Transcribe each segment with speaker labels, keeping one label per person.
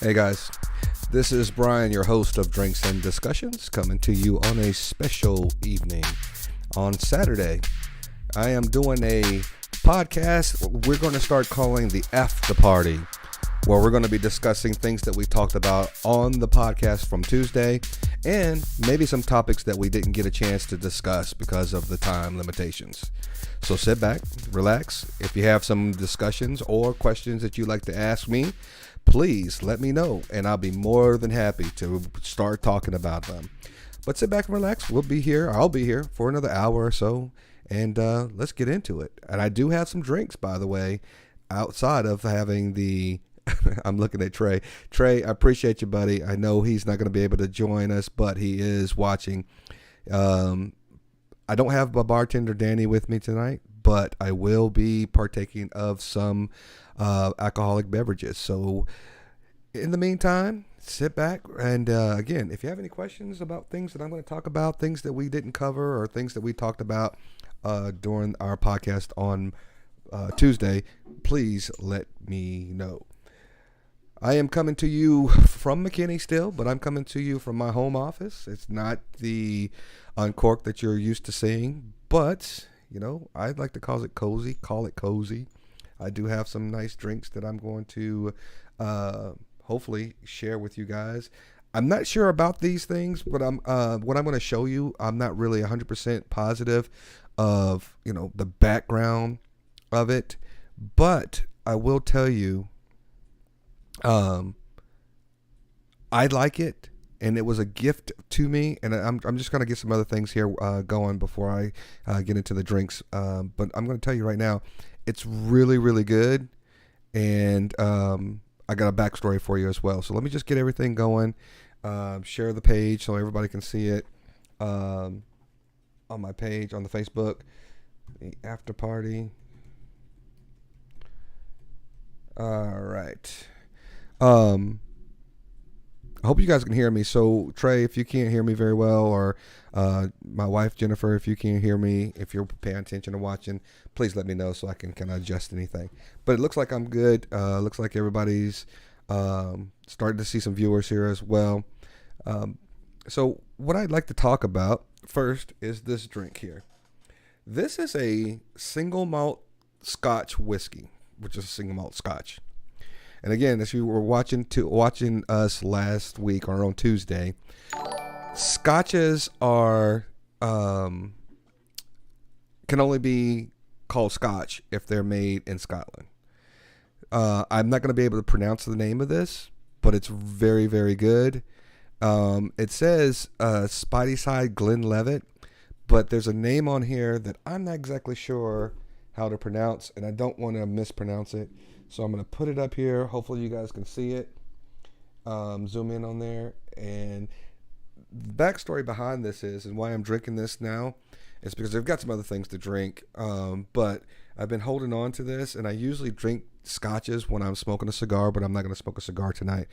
Speaker 1: Hey guys, this is Brian, your host of Drinks and Discussions, coming to you on a special evening on Saturday. I am doing a podcast we're going to start calling the After Party, where we're going to be discussing things that we talked about on the podcast from Tuesday and maybe some topics that we didn't get a chance to discuss because of the time limitations. So sit back, relax. If you have some discussions or questions that you'd like to ask me, please let me know, and I'll be more than happy to start talking about them. But sit back and relax. I'll be here for another hour or so, and let's get into it. And I do have some drinks, by the way, outside of having the I'm looking at Trey. Trey, I appreciate you, buddy. I know he's not going to be able to join us, but he is watching. I don't have my bartender Danny with me tonight, but I will be partaking of some alcoholic beverages. So in the meantime, sit back. And again, if you have any questions about things that I'm going to talk about, things that we didn't cover or things that we talked about during our podcast on Tuesday, please let me know. I am coming to you from McKinney still, but I'm coming to you from my home office. It's not the uncork that you're used to seeing, but, you know, I'd like to call it cozy. I do have some nice drinks that I'm going to hopefully share with you guys. I'm not sure about these things, but what I'm going to show you, I'm not really 100% positive of, you know, the background of it, but I will tell you, I like it, and it was a gift to me, and I'm just going to get some other things here going before I get into the drinks, but I'm going to tell you right now, it's really, really good, and I got a backstory for you as well. So let me just get everything going, share the page so everybody can see it on my page on the Facebook, the after party. All right. I hope you guys can hear me. So Trey, if you can't hear me very well, or my wife Jennifer, if you can't hear me, if you're paying attention or watching, please let me know so I can kind of adjust anything. But it looks like I'm good. Looks like everybody's starting to see some viewers here as well. So what I'd like to talk about first is this drink here. This is a single malt Scotch whiskey, which is a single malt Scotch. And again, as you were watching us last week or on Tuesday, Scotches are can only be called Scotch if they're made in Scotland. I'm not going to be able to pronounce the name of this, but it's very, very good. It says Speyside Glenlivet, but there's a name on here that I'm not exactly sure how to pronounce, and I don't want to mispronounce it. So I'm going to put it up here. Hopefully you guys can see it. Zoom in on there. And the backstory behind this is, and why I'm drinking this now, is because I've got some other things to drink. But I've been holding on to this, and I usually drink scotches when I'm smoking a cigar, but I'm not going to smoke a cigar tonight.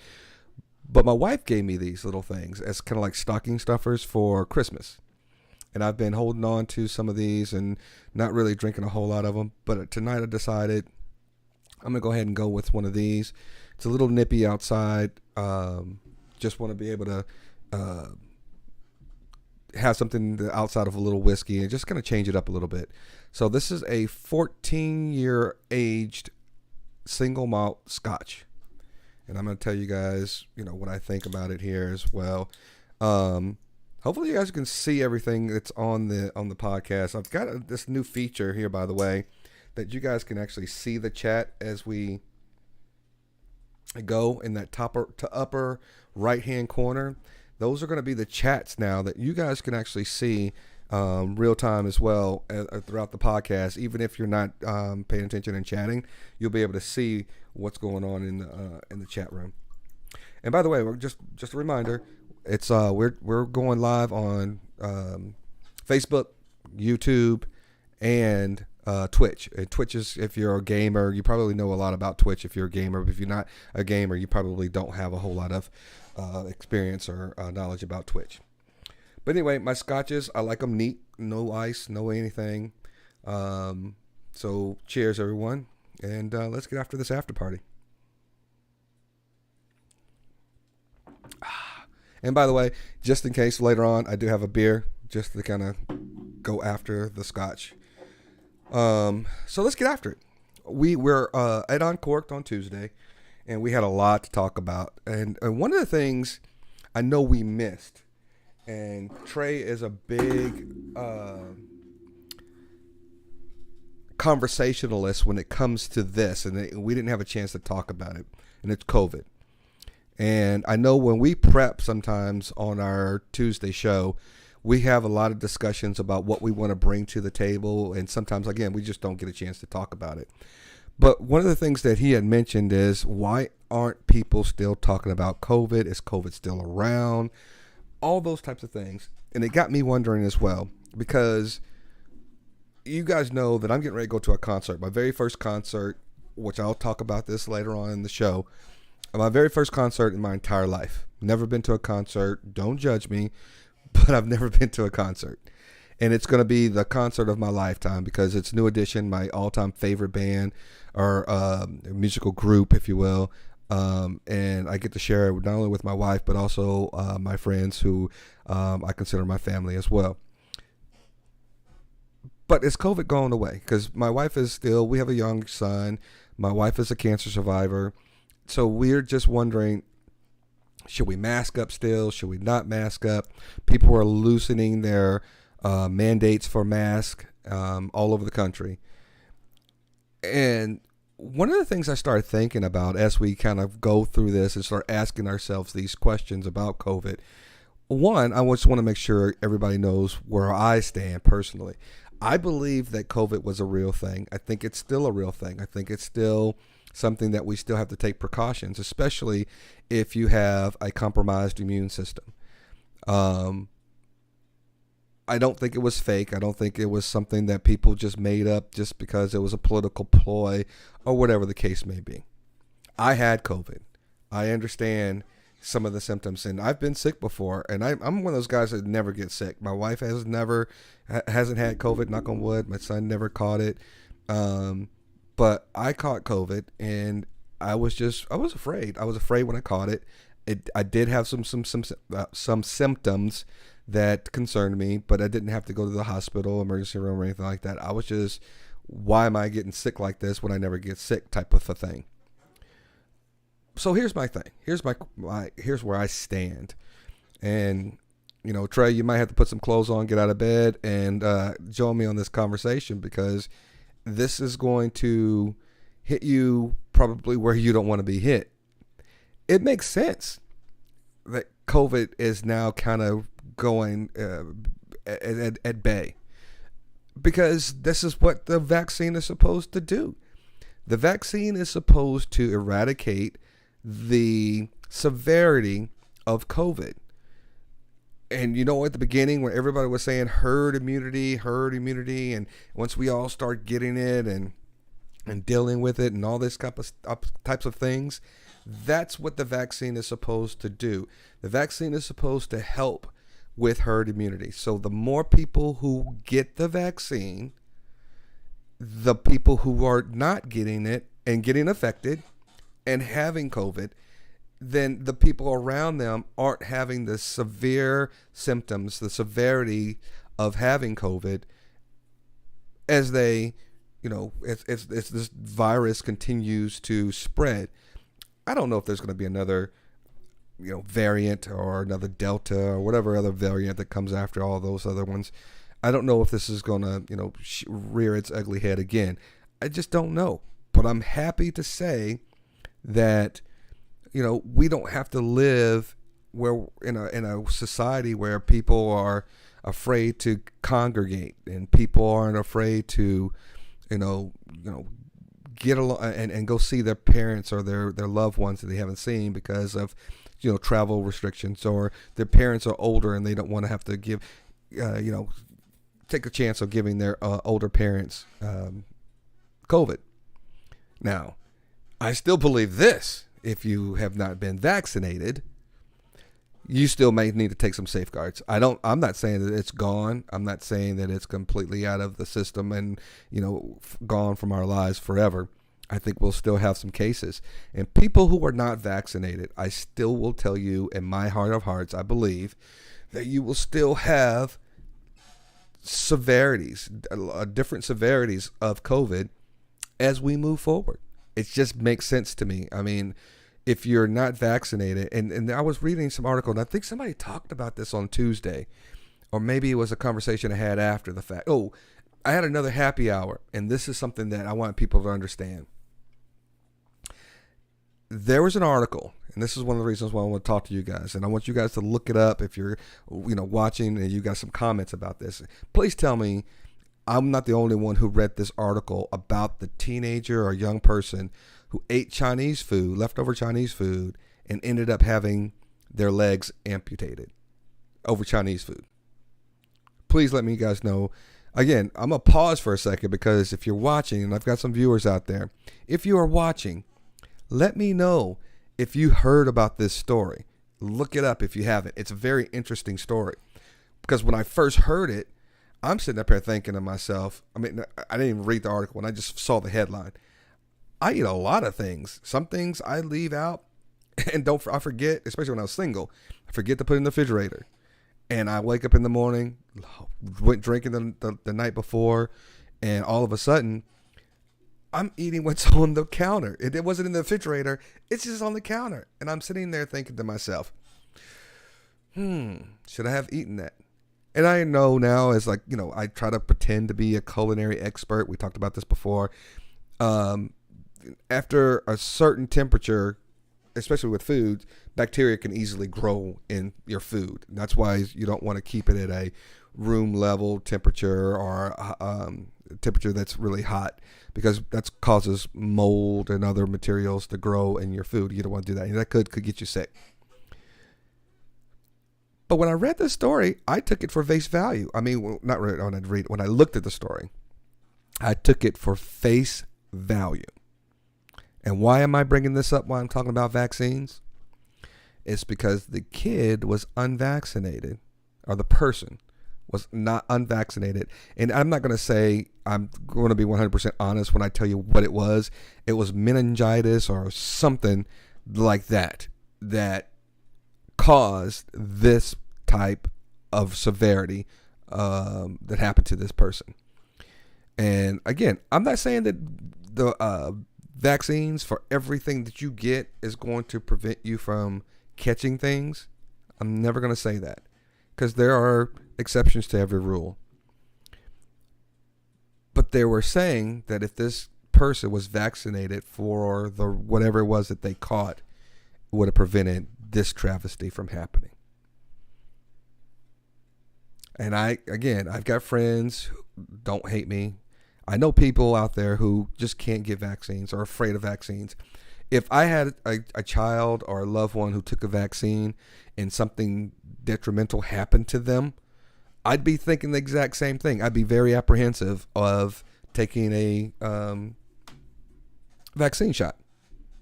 Speaker 1: But my wife gave me these little things as kind of like stocking stuffers for Christmas. And I've been holding on to some of these and not really drinking a whole lot of them. But tonight I decided I'm going to go ahead and go with one of these. It's a little nippy outside. Just want to be able to have something outside of a little whiskey and just kind of change it up a little bit. So this is a 14-year aged single malt Scotch. And I'm going to tell you guys, you know, what I think about it here as well. Hopefully you guys can see everything that's on the podcast. I've got this new feature here, by the way, that you guys can actually see the chat as we go in that top to upper right hand corner. Those are going to be the chats now that you guys can actually see real time as well throughout the podcast. Even if you're not paying attention and chatting, you'll be able to see what's going on in the chat room. And by the way, we're just a reminder, it's we're going live on Facebook, YouTube, and Twitch. Twitch is, if you're a gamer, you probably know a lot about Twitch if you're a gamer. But if you're not a gamer, you probably don't have a whole lot of experience or knowledge about Twitch. But anyway, my scotches, I like them neat, no ice, no anything. So cheers, everyone, and let's get after this after party. And by the way, just in case later on, I do have a beer just to kind of go after the scotch. So let's get after it. We're at Uncorked on Tuesday, and we had a lot to talk about. And one of the things I know we missed, and Trey is a big conversationalist when it comes to this, and we didn't have a chance to talk about it, and it's COVID. And I know when we prep sometimes on our Tuesday show, we have a lot of discussions about what we want to bring to the table, and sometimes, again, we just don't get a chance to talk about it. But one of the things that he had mentioned is, why aren't people still talking about COVID? Is COVID still around? All those types of things. And it got me wondering as well, because you guys know that I'm getting ready to go to a concert. My very first concert, which I'll talk about this later on in the show. My very first concert in my entire life. Never been to a concert. Don't judge me, but I've never been to a concert. And it's going to be the concert of my lifetime because it's New Edition, my all-time favorite band, or musical group, if you will. And I get to share it not only with my wife, but also my friends who I consider my family as well. But is COVID going away? Because my wife is still, we have a young son. My wife is a cancer survivor. So we're just wondering, should we mask up still? Should we not mask up? People are loosening their mandates for masks all over the country. And one of the things I started thinking about as we kind of go through this and start asking ourselves these questions about COVID, one, I just want to make sure everybody knows where I stand personally. I believe that COVID was a real thing. I think it's still a real thing. I think it's still something that we still have to take precautions, especially if you have a compromised immune system. I don't think it was fake. I don't think it was something that people just made up just because it was a political ploy or whatever the case may be. I had COVID. I understand some of the symptoms, and I've been sick before, and I'm one of those guys that never get sick. My wife hasn't had COVID, knock on wood. My son never caught it. But I caught COVID, and I was afraid. I was afraid when I caught it. I did have some symptoms that concerned me, but I didn't have to go to the hospital, emergency room, or anything like that. I was just, why am I getting sick like this when I never get sick type of a thing. So here's my thing. Here's where I stand. And, you know, Trey, you might have to put some clothes on, get out of bed, and join me on this conversation, because this is going to hit you probably where you don't want to be hit. It makes sense that COVID is now kind of going at bay, because this is what the vaccine is supposed to do. The vaccine is supposed to eradicate the severity of COVID. And you know, at the beginning when everybody was saying herd immunity, and once we all start getting it and dealing with it and all this types of things, that's what the vaccine is supposed to do. The vaccine is supposed to help with herd immunity. So the more people who get the vaccine, the people who are not getting it and getting affected and having COVID, then the people around them aren't having the severe symptoms, the severity of having COVID, as they, you know, as this virus continues to spread. I don't know if there's going to be another, you know, variant or another Delta or whatever other variant that comes after all those other ones. I don't know if this is going to, you know, rear its ugly head again. I just don't know. But I'm happy to say that, you know, we don't have to live where in a society where people are afraid to congregate and people aren't afraid to, you know, get along and go see their parents or their loved ones that they haven't seen because of, you know, travel restrictions, or their parents are older and they don't want to have to give, you know, take a chance of giving their older parents COVID. Now, I still believe this. If you have not been vaccinated, you still may need to take some safeguards. I'm not saying that it's gone. I'm not saying that it's completely out of the system and, you know, gone from our lives forever. I think we'll still have some cases. And people who are not vaccinated, I still will tell you, in my heart of hearts, I believe that you will still have severities, different severities of COVID as we move forward. It just makes sense to me. I mean, if you're not vaccinated, and I was reading some article, and I think somebody talked about this on Tuesday, or maybe it was a conversation I had after the fact. Oh, I had another happy hour, and this is something that I want people to understand. There was an article, and this is one of the reasons why I want to talk to you guys, and I want you guys to look it up if you're, watching and you got some comments about this. Please tell me I'm not the only one who read this article about the teenager or young person who ate Chinese food, leftover Chinese food, and ended up having their legs amputated over Chinese food. Please let me guys know. Again, I'm going to pause for a second, because if you're watching, and I've got some viewers out there, if you are watching, let me know if you heard about this story. Look it up if you haven't. It's a very interesting story, because when I first heard it, I'm sitting up here thinking to myself, I mean, I didn't even read the article, and I just saw the headline. I eat a lot of things. Some things I leave out and I forget, especially when I was single, I forget to put in the refrigerator. And I wake up in the morning, went drinking the night before, and all of a sudden, I'm eating what's on the counter. It wasn't in the refrigerator. It's just on the counter. And I'm sitting there thinking to myself, should I have eaten that? And I know now, as like, I try to pretend to be a culinary expert. We talked about this before. After a certain temperature, especially with food, bacteria can easily grow in your food. That's why you don't want to keep it at a room level temperature, or temperature that's really hot, because that causes mold and other materials to grow in your food. You don't want to do that. And that could get you sick. But when I read this story, I took it for face value. I mean, not really when I read. When I looked at the story, I took it for face value. And why am I bringing this up while I'm talking about vaccines? It's because the kid was unvaccinated, or the person was not unvaccinated. And I'm not going to say, I'm going to be 100% honest when I tell you what it was. It was meningitis or something like that caused this type of severity that happened to this person. And again, I'm not saying that the vaccines for everything that you get is going to prevent you from catching things. I'm never going to say that, because there are exceptions to every rule. But they were saying that if this person was vaccinated for the whatever it was that they caught, it would have prevented this travesty from happening. And I've got friends who don't hate me. I know people out there who just can't get vaccines or are afraid of vaccines. If I had a child or a loved one who took a vaccine and something detrimental happened to them, I'd be thinking the exact same thing. I'd be very apprehensive of taking a vaccine shot.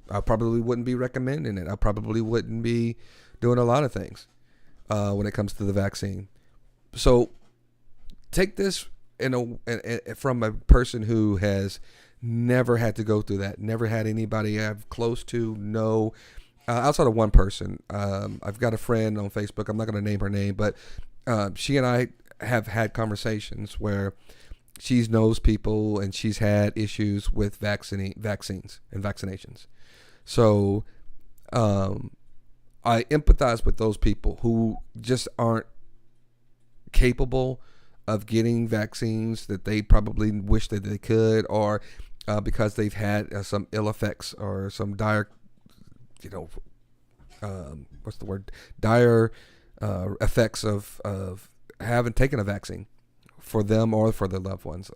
Speaker 1: I probably wouldn't be recommending it. I probably wouldn't be doing a lot of things when it comes to the vaccine. So take this from a person who has never had to go through that, never had anybody I've close to know, outside of one person. I've got a friend on Facebook. I'm not going to name her name, but she and I have had conversations where she knows people and she's had issues with vaccines and vaccinations. So I empathize with those people who just aren't capable of getting vaccines that they probably wish that they could, or because they've had some ill effects or some dire, dire effects of having taken a vaccine for them or for their loved ones.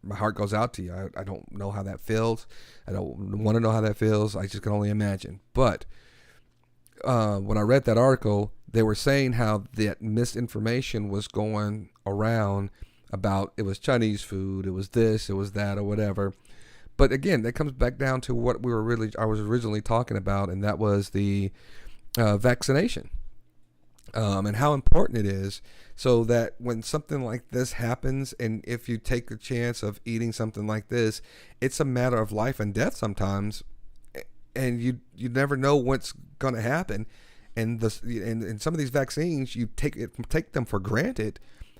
Speaker 1: My heart goes out to you. I don't know how that feels. I don't want to know how that feels. I just can only imagine. But when I read that article, they were saying how that misinformation was going around about it was Chinese food, it was this, it was that, or whatever. But again, that comes back down to what I was originally talking about, and that was the vaccination. and how important it is, so that when something like this happens, and if you take the chance of eating something like this, it's a matter of life and death sometimes, and you never know what's going to happen. And some of these vaccines, you take them for granted,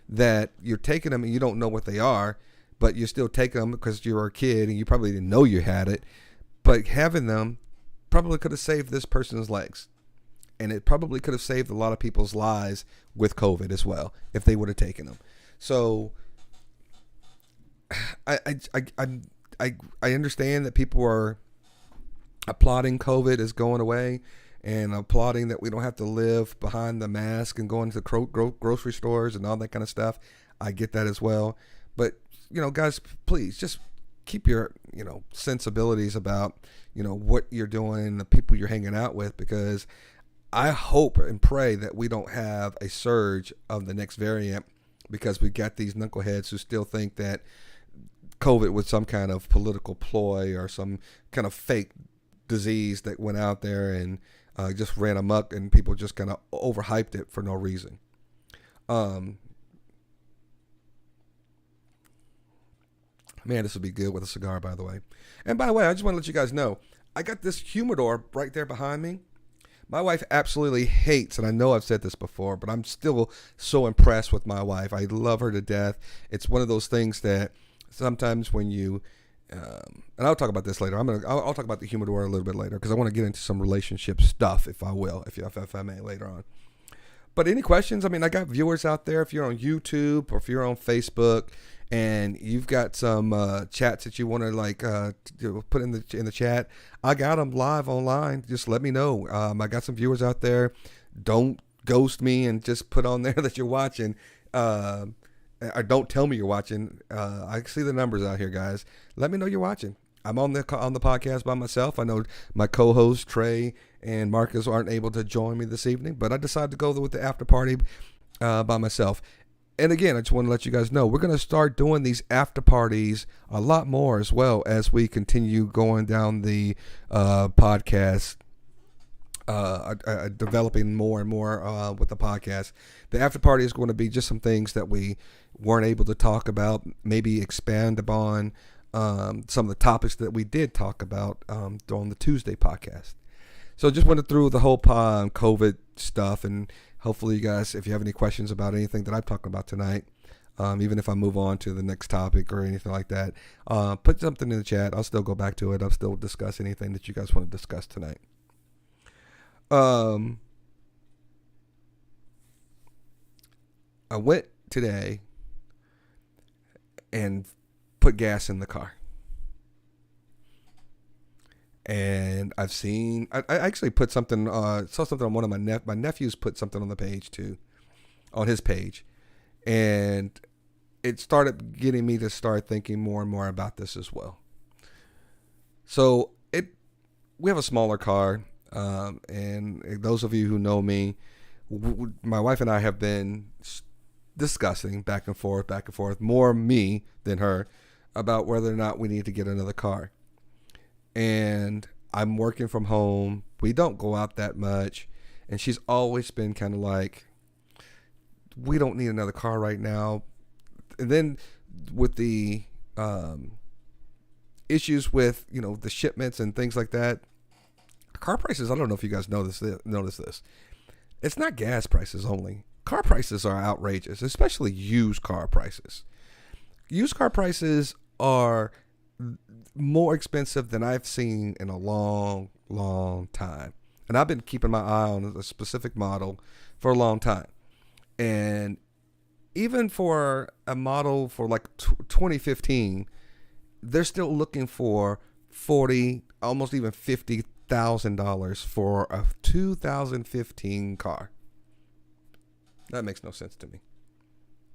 Speaker 1: that you're taking them and you don't know what they are, but you're still taking them because you're a kid and you probably didn't know you had it. But having them probably could have saved this person's legs, and it probably could have saved a lot of people's lives with COVID as well if they would have taken them. So I understand that people are applauding COVID is going away, and applauding that we don't have to live behind the mask and going to grocery stores and all that kind of stuff. I get that as well. But, guys, please just keep your, sensibilities about, what you're doing and the people you're hanging out with, because I hope and pray that we don't have a surge of the next variant, because we got these knuckleheads who still think that COVID was some kind of political ploy or some kind of fake disease that went out there and just ran amok, and people just kind of overhyped it for no reason. Man, this would be good with a cigar, by the way. And by the way, I just want to let you guys know, I got this humidor right there behind me. My wife absolutely hates, and I know I've said this before, but I'm still so impressed with my wife. I love her to death. It's one of those things that sometimes when you, and I'll talk about this later. I'll talk about the humidor a little bit later, because I want to get into some relationship stuff, if I may, later on. But any questions? I mean, I got viewers out there. If you're on YouTube or if you're on Facebook, and you've got some chats that you want to put in the chat, I got them live online. Just let me know. I got some viewers out there. Don't ghost me and just put on there that you're watching. Or don't tell me you're watching. I see the numbers out here, guys. Let me know you're watching. I'm on the podcast by myself. I know my co-hosts Trey and Marcus aren't able to join me this evening, but I decided to go with the after party by myself. And again, I just want to let you guys know, we're going to start doing these after parties a lot more as well as we continue going down the podcast, developing more and more with the podcast. The after party is going to be just some things that we weren't able to talk about, maybe expand upon some of the topics that we did talk about during the Tuesday podcast. So just went through the whole COVID stuff, and hopefully you guys, if you have any questions about anything that I'm talking about tonight, even if I move on to the next topic or anything like that, put something in the chat. I'll still go back to it. I'll still discuss anything that you guys want to discuss tonight. I went today and put gas in the car. And I actually put something, saw something on one of my nephews put something on the page too, on his page. And it started getting me to start thinking more and more about this as well. So we have a smaller car. And those of you who know me, my wife and I have been discussing back and forth, more me than her, about whether or not we need to get another car. And I'm working from home. We don't go out that much. And she's always been kind of like, we don't need another car right now. And then with the issues with, the shipments and things like that, car prices, I don't know if you guys notice this. It's not gas prices only. Car prices are outrageous, especially used car prices. Used car prices are more expensive than I've seen in a long, long time. And I've been keeping my eye on a specific model for a long time. And even for a model for like 2015, they're still looking for $40, almost even $50,000 for a 2015 car. That makes no sense to me.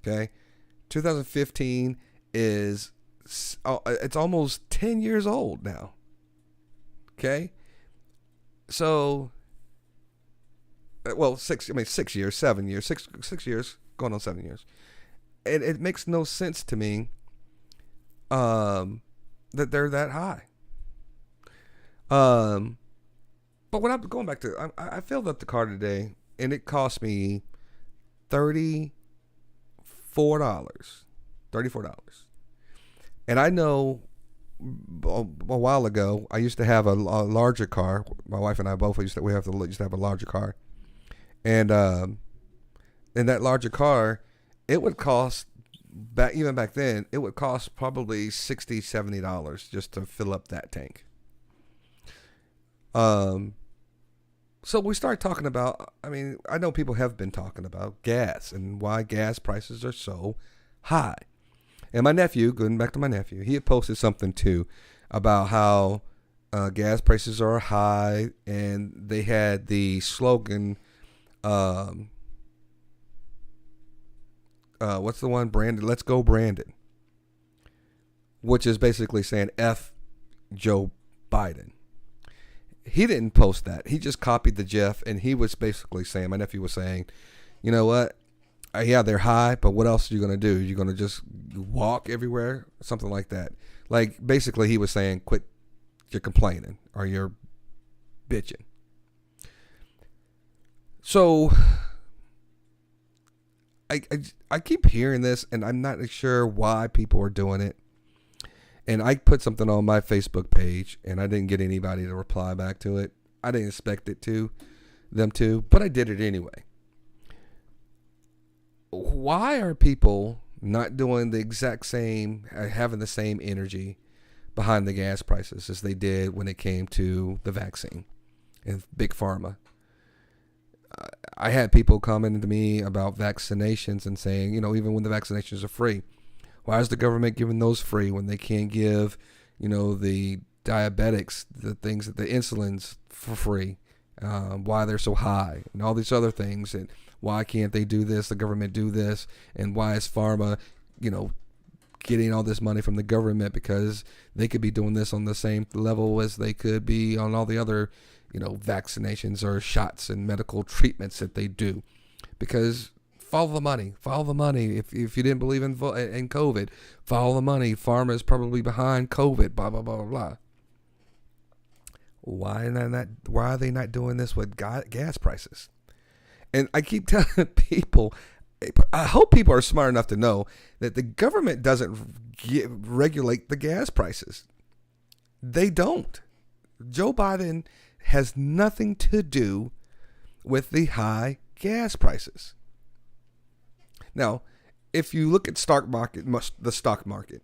Speaker 1: Okay, 2015 is it's almost 10 years old now. Okay, so 6 years, 7 years, six years, going on 7 years, and it makes no sense to me that they're that high. But when I'm going back to, I filled up the car today and it cost me $34. $34. And I know a while ago, I used to have a larger car. My wife and I both used to have a larger car, and in that larger car, it would cost back then. It would cost probably $60-$70 just to fill up that tank. So we start talking about. I mean, I know people have been talking about gas and why gas prices are so high. And my nephew, going back to my nephew, he had posted something too about how gas prices are high, and they had the slogan, what's the one? Brandon, let's go Brandon, which is basically saying F Joe Biden. He didn't post that. He just copied the Jeff, and he was basically saying, my nephew was saying, you know what? Yeah, they're high, but what else are you going to do? You're going to just walk everywhere? Something like that. Like, basically, he was saying, quit your complaining or you're bitching. So, I keep hearing this, and I'm not sure why people are doing it. And I put something on my Facebook page, and I didn't get anybody to reply back to it. I didn't expect them to, but I did it anyway. Why are people not doing the exact same, having the same energy behind the gas prices as they did when it came to the vaccine and big pharma? I had people commenting to me about vaccinations and saying, even when the vaccinations are free, why is the government giving those free when they can't give, the diabetics, the things that the insulins for free? Why they're so high and all these other things, and why can't they do this, the government do this, and why is pharma, getting all this money from the government, because they could be doing this on the same level as they could be on all the other, vaccinations or shots and medical treatments that they do. Because follow the money. If you didn't believe in COVID, follow the money. Pharma is probably behind COVID, blah, blah, blah, blah, blah. Why are they not doing this with gas prices? And I keep telling people, I hope people are smart enough to know that the government doesn't regulate the gas prices. They don't. Joe Biden has nothing to do with the high gas prices. Now, if you look at the stock market,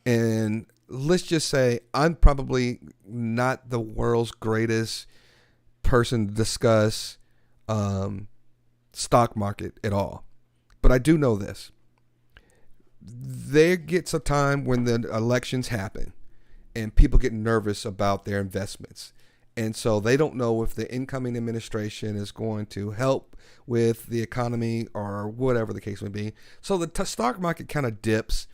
Speaker 1: and let's just say I'm probably not the world's greatest person to discuss stock market at all, but I do know this. There gets a time when the elections happen and people get nervous about their investments. And so they don't know if the incoming administration is going to help with the economy or whatever the case may be. So the stock market kind of dips.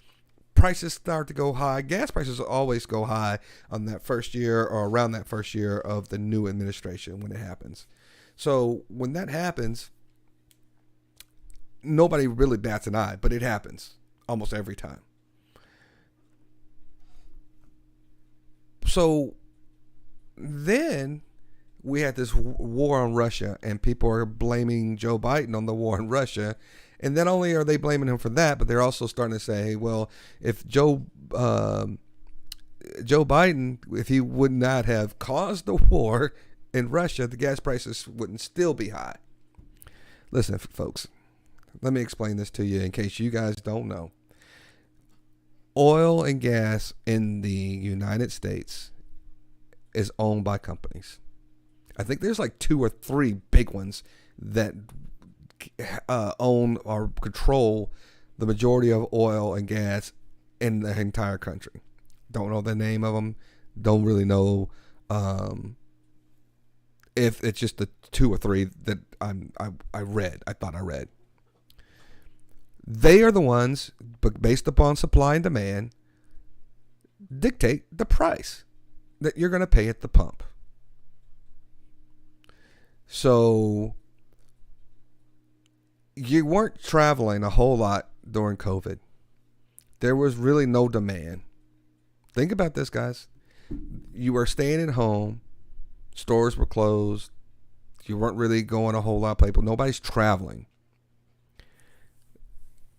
Speaker 1: Prices start to go high. Gas prices always go high on that first year or around that first year of the new administration when it happens. So when that happens, nobody really bats an eye, but it happens almost every time. So then we had this war on Russia, and people are blaming Joe Biden on the war in Russia. And not only are they blaming him for that, but they're also starting to say, well, if Joe Biden, if he would not have caused the war in Russia, the gas prices wouldn't still be high. Listen, folks, let me explain this to you in case you guys don't know. Oil and gas in the United States is owned by companies. I think there's like 2 or 3 big ones that own or control the majority of oil and gas in the entire country. Don't know the name of them. Don't really know if it's just the 2 or 3 that I thought I read. They are the ones, but based upon supply and demand, dictate the price that you're going to pay at the pump. So you weren't traveling a whole lot during COVID. There was really no demand. Think about this, guys. You were staying at home. Stores were closed. You weren't really going a whole lot of places. Nobody's traveling.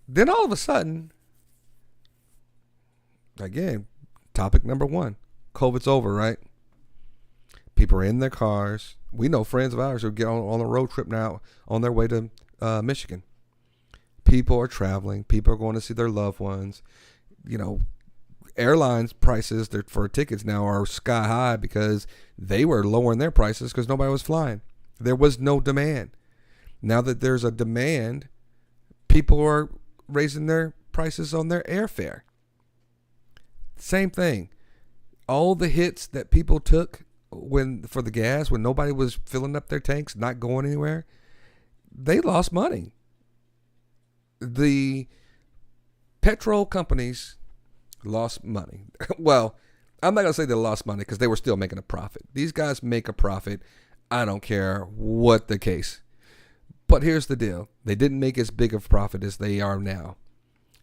Speaker 1: Then all of a sudden, again, topic number one, COVID's over, right? People are in their cars. We know friends of ours who get on a road trip now on their way to Michigan. People are traveling. People are going to see their loved ones. Airlines prices for tickets now are sky high because they were lowering their prices because nobody was flying. There was no demand. Now that there's a demand, people are raising their prices on their airfare. Same thing. All the hits that people took for the gas, when nobody was filling up their tanks, not going anywhere, they lost money. The petrol companies lost money. Well, I'm not going to say they lost money because they were still making a profit. These guys make a profit. I don't care what the case. But here's the deal. They didn't make as big of a profit as they are now.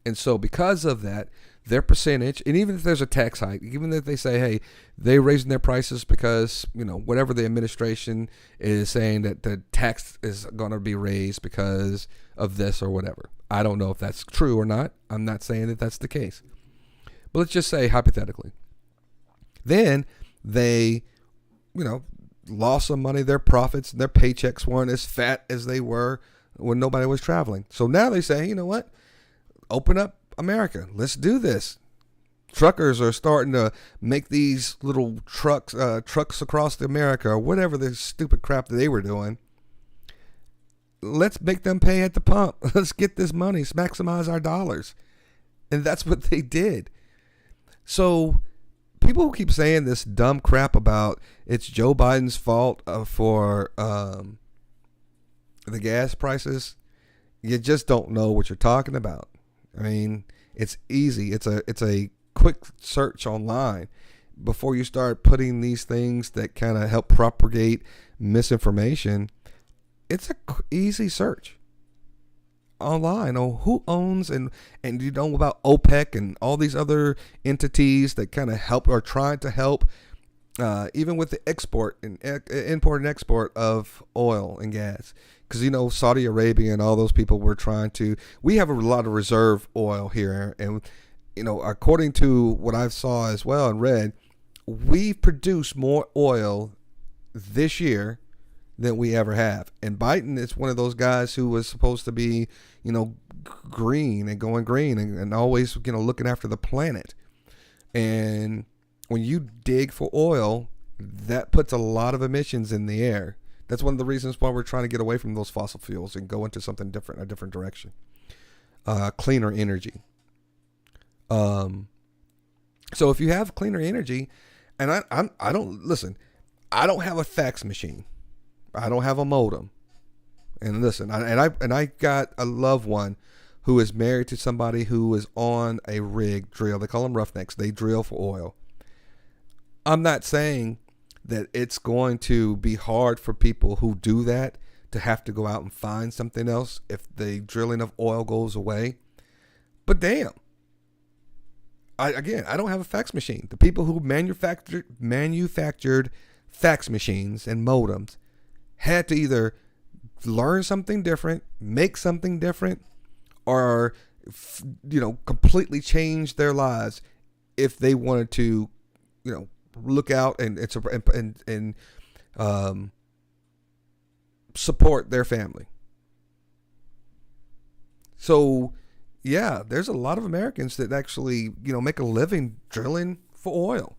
Speaker 1: And so because of that, their percentage, and even if there's a tax hike, even if they say, hey, they're raising their prices because, whatever the administration is saying that the tax is going to be raised because of this or whatever. I don't know if that's true or not. I'm not saying that that's the case. But let's just say hypothetically. Then they, lost some money. Their profits, their paychecks weren't as fat as they were when nobody was traveling. So now they say, you know what? Open up America. Let's do this. Truckers are starting to make these little trucks across America or whatever the stupid crap that they were doing. Let's make them pay at the pump. Let's get this money. Let's maximize our dollars. And that's what they did. So people who keep saying this dumb crap about it's Joe Biden's fault for the gas prices, you just don't know what you're talking about. I mean, it's easy. It's a quick search online before you start putting these things that kind of help propagate misinformation. It's a easy search online on who owns and about OPEC and all these other entities that kind of help or trying to help, even with the import and export of oil and gas. Because, Saudi Arabia and all those people were we have a lot of reserve oil here. And, according to what I saw as well and read, we've produced more oil this year than we ever have. And Biden is one of those guys who was supposed to be, green and going green and always, looking after the planet. And when you dig for oil, that puts a lot of emissions in the air. That's one of the reasons why we're trying to get away from those fossil fuels and go into something different, a different direction. Cleaner energy. So if you have cleaner energy, and I don't have a fax machine. I don't have a modem. And listen, I got a loved one who is married to somebody who is on a rig drill. They call them roughnecks. They drill for oil. I'm not saying that it's going to be hard for people who do that to have to go out and find something else if the drilling of oil goes away. But damn, I don't have a fax machine. The people who manufactured fax machines and modems had to either learn something different, make something different, or completely change their lives if they wanted to, look out and support their family. So yeah, there's a lot of Americans that actually, make a living drilling for oil.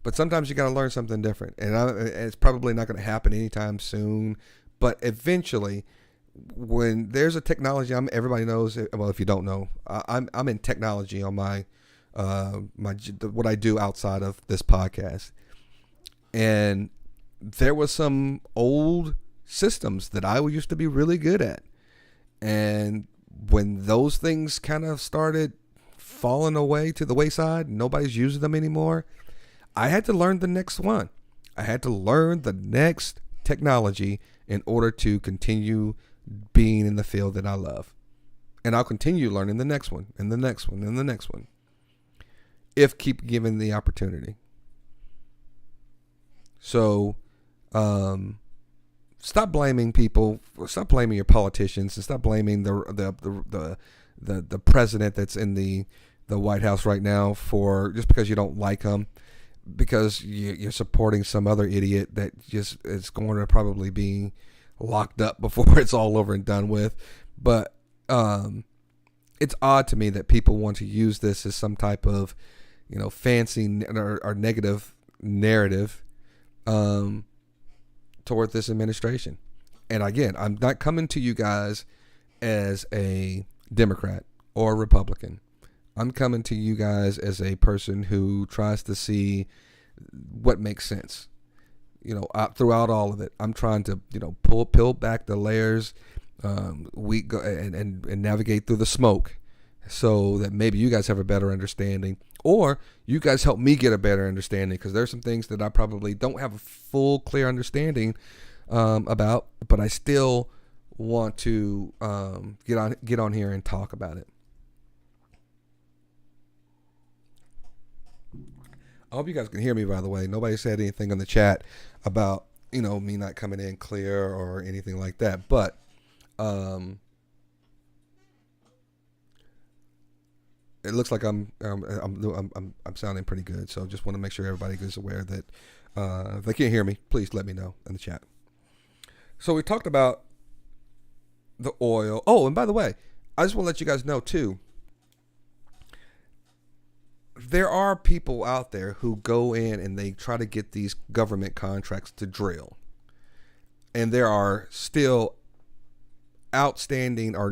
Speaker 1: But sometimes you got to learn something different. And it's probably not going to happen anytime soon. But eventually, when there's a technology, everybody knows, well, if you don't know, I'm in technology on my what I do outside of this podcast. And there was some old systems that I used to be really good at. And when those things kind of started falling away to the wayside, nobody's using them anymore, I had to learn the next one. I had to learn the next technology in order to continue being in the field that I love. And I'll continue learning the next one and the next one and the next one, if keep given the opportunity. So, stop blaming people. Stop blaming your politicians, and stop blaming the president that's in the White House right now for just because you don't like him, because you're supporting some other idiot that just is going to probably be locked up before it's all over and done with. But it's odd to me that people want to use this as some type of, fancy or negative narrative toward this administration. And again, I'm not coming to you guys as a Democrat or Republican. I'm coming to you guys as a person who tries to see what makes sense. Throughout all of it, I'm trying to, peel back the layers, we go and navigate through the smoke, so that maybe you guys have a better understanding, or you guys help me get a better understanding, because there's some things that I probably don't have a full, clear understanding about, but I still want to get on here and talk about it. I hope you guys can hear me, by the way. Nobody said anything in the chat about, me not coming in clear or anything like that. But it looks like I'm sounding pretty good. So just want to make sure everybody is aware that if they can't hear me, please let me know in the chat. So we talked about the oil. Oh, and by the way, I just want to let you guys know too, there are people out there who go in and they try to get these government contracts to drill. And there are still outstanding or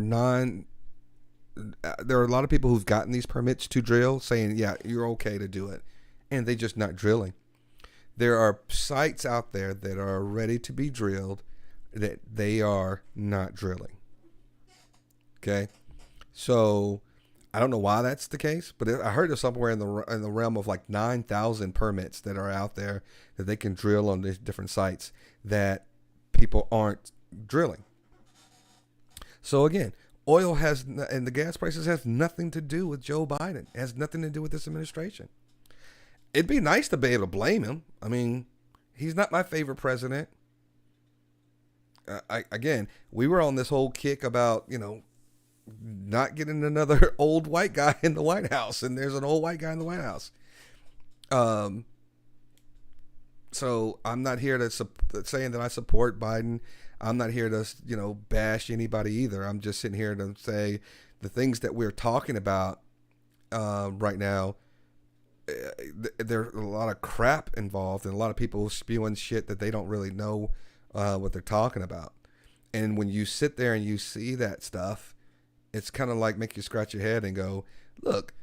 Speaker 1: there are a lot of people who've gotten these permits to drill saying, yeah, you're okay to do it. And they're just not drilling. There are sites out there that are ready to be drilled that they are not drilling. Okay. So I don't know why that's the case, but I heard there's somewhere in the realm of like 9,000 permits that are out there that they can drill on these different sites that people aren't drilling. So again, oil and the gas prices has nothing to do with Joe Biden. It has nothing to do with this administration. It'd be nice to be able to blame him. I mean, he's not my favorite president. Again, we were on this whole kick about, not getting another old white guy in the White House, and there's an old white guy in the White House. So I'm not here to saying that I support Biden. I'm not here to, bash anybody either. I'm just sitting here to say the things that we're talking about right now. There's a lot of crap involved, and a lot of people spewing shit that they don't really know what they're talking about. And when you sit there and you see that stuff, it's kind of like make you scratch your head and go, look,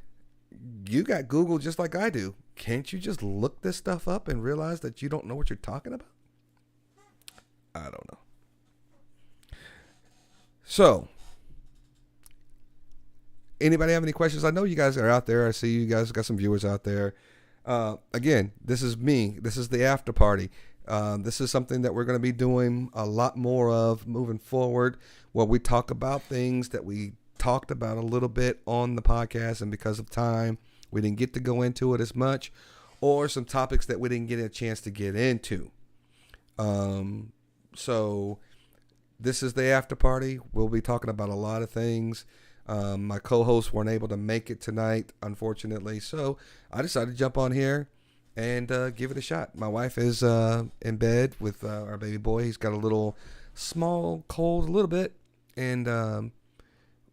Speaker 1: you got Google just like I do. Can't you just look this stuff up and realize that you don't know what you're talking about? I don't know. So, anybody have any questions? I know you guys are out there. I see you guys got some viewers out there. Again, this is me. This is the after party. This is something that we're going to be doing a lot more of moving forward, where we talk about things that we talked about a little bit on the podcast, and because of time, we didn't get to go into it as much, or some topics that we didn't get a chance to get into. So this is the after party. We'll be talking about a lot of things. My co-hosts weren't able to make it tonight, unfortunately, so I decided to jump on here and give it a shot. My wife is in bed with our baby boy. He's got a little small cold, a little bit, and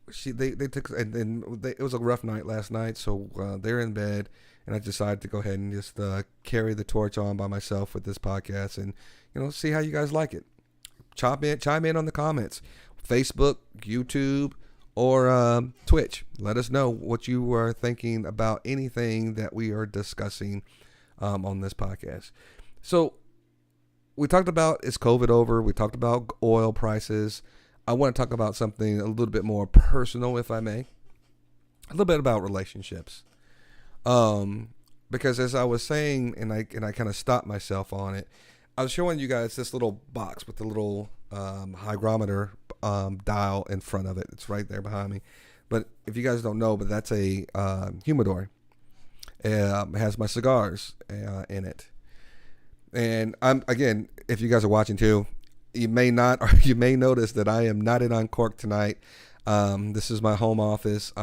Speaker 1: it was a rough night last night, so they're in bed, and I decided to go ahead and just carry the torch on by myself with this podcast, and see how you guys like it. Chime in on the comments, Facebook, YouTube, or Twitch. Let us know what you are thinking about anything that we are discussing on this podcast. So we talked about, is COVID over? We talked about oil prices. I want to talk about something a little bit more personal, if I may. A little bit about relationships. Because as I was saying, and I kind of stopped myself on it, I was showing you guys this little box with the little hygrometer dial in front of it. It's right there behind me. But if you guys don't know, but that's a humidor. It has my cigars in it. And I'm, again, if you guys are watching too, You may not, or you may notice that I am not in Uncorked tonight. This is my home office.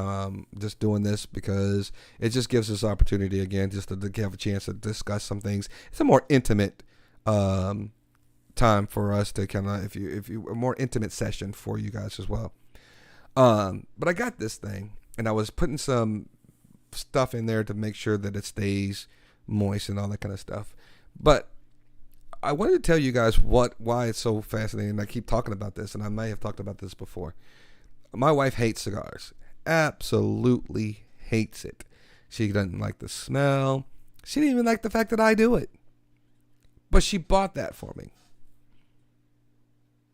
Speaker 1: Just doing this because it just gives us opportunity again, just to have a chance to discuss some things. It's a more intimate time for us to kind of, if you a more intimate session for you guys as well. But I got this thing, and I was putting some stuff in there to make sure that it stays moist and all that kind of stuff. But I wanted to tell you guys why it's so fascinating. I keep talking about this, and I may have talked about this before. My wife hates cigars. Absolutely hates it. She doesn't like the smell. She didn't even like the fact that I do it. But she bought that for me.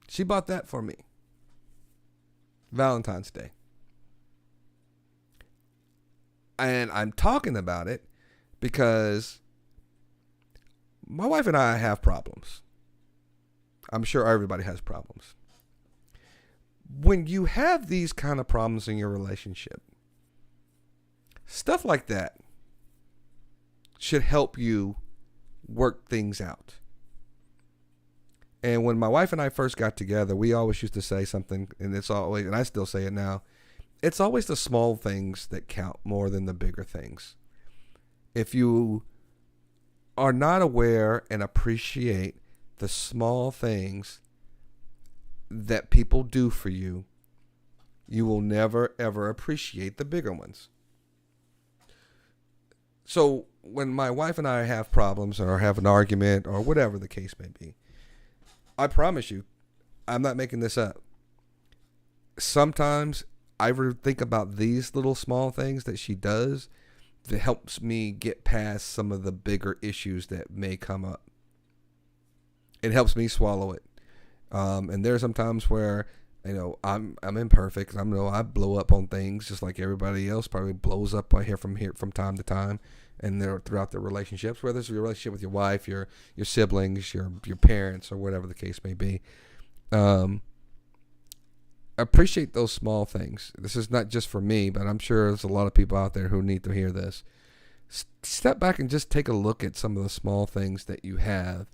Speaker 1: She bought that for me. Valentine's Day. And I'm talking about it because my wife and I have problems. I'm sure everybody has problems. When you have these kind of problems in your relationship, stuff like that should help you work things out. And when my wife and I first got together, we always used to say something, and it's always, and I still say it now, it's always the small things that count more than the bigger things. If you are not aware and appreciate the small things that people do for you, you will never, ever appreciate the bigger ones. So when my wife and I have problems or have an argument or whatever the case may be, I promise you, I'm not making this up. Sometimes I think about these little small things that she does that helps me get past some of the bigger issues that may come up. It helps me swallow it. And there's some times where, I'm imperfect. I blow up on things just like everybody else probably blows up here from time to time, and throughout their relationships, whether it's your relationship with your wife, your siblings, your parents, or whatever the case may be. Appreciate those small things. This is not just for me, but I'm sure there's a lot of people out there who need to hear this. Step back and just take a look at some of the small things that you have,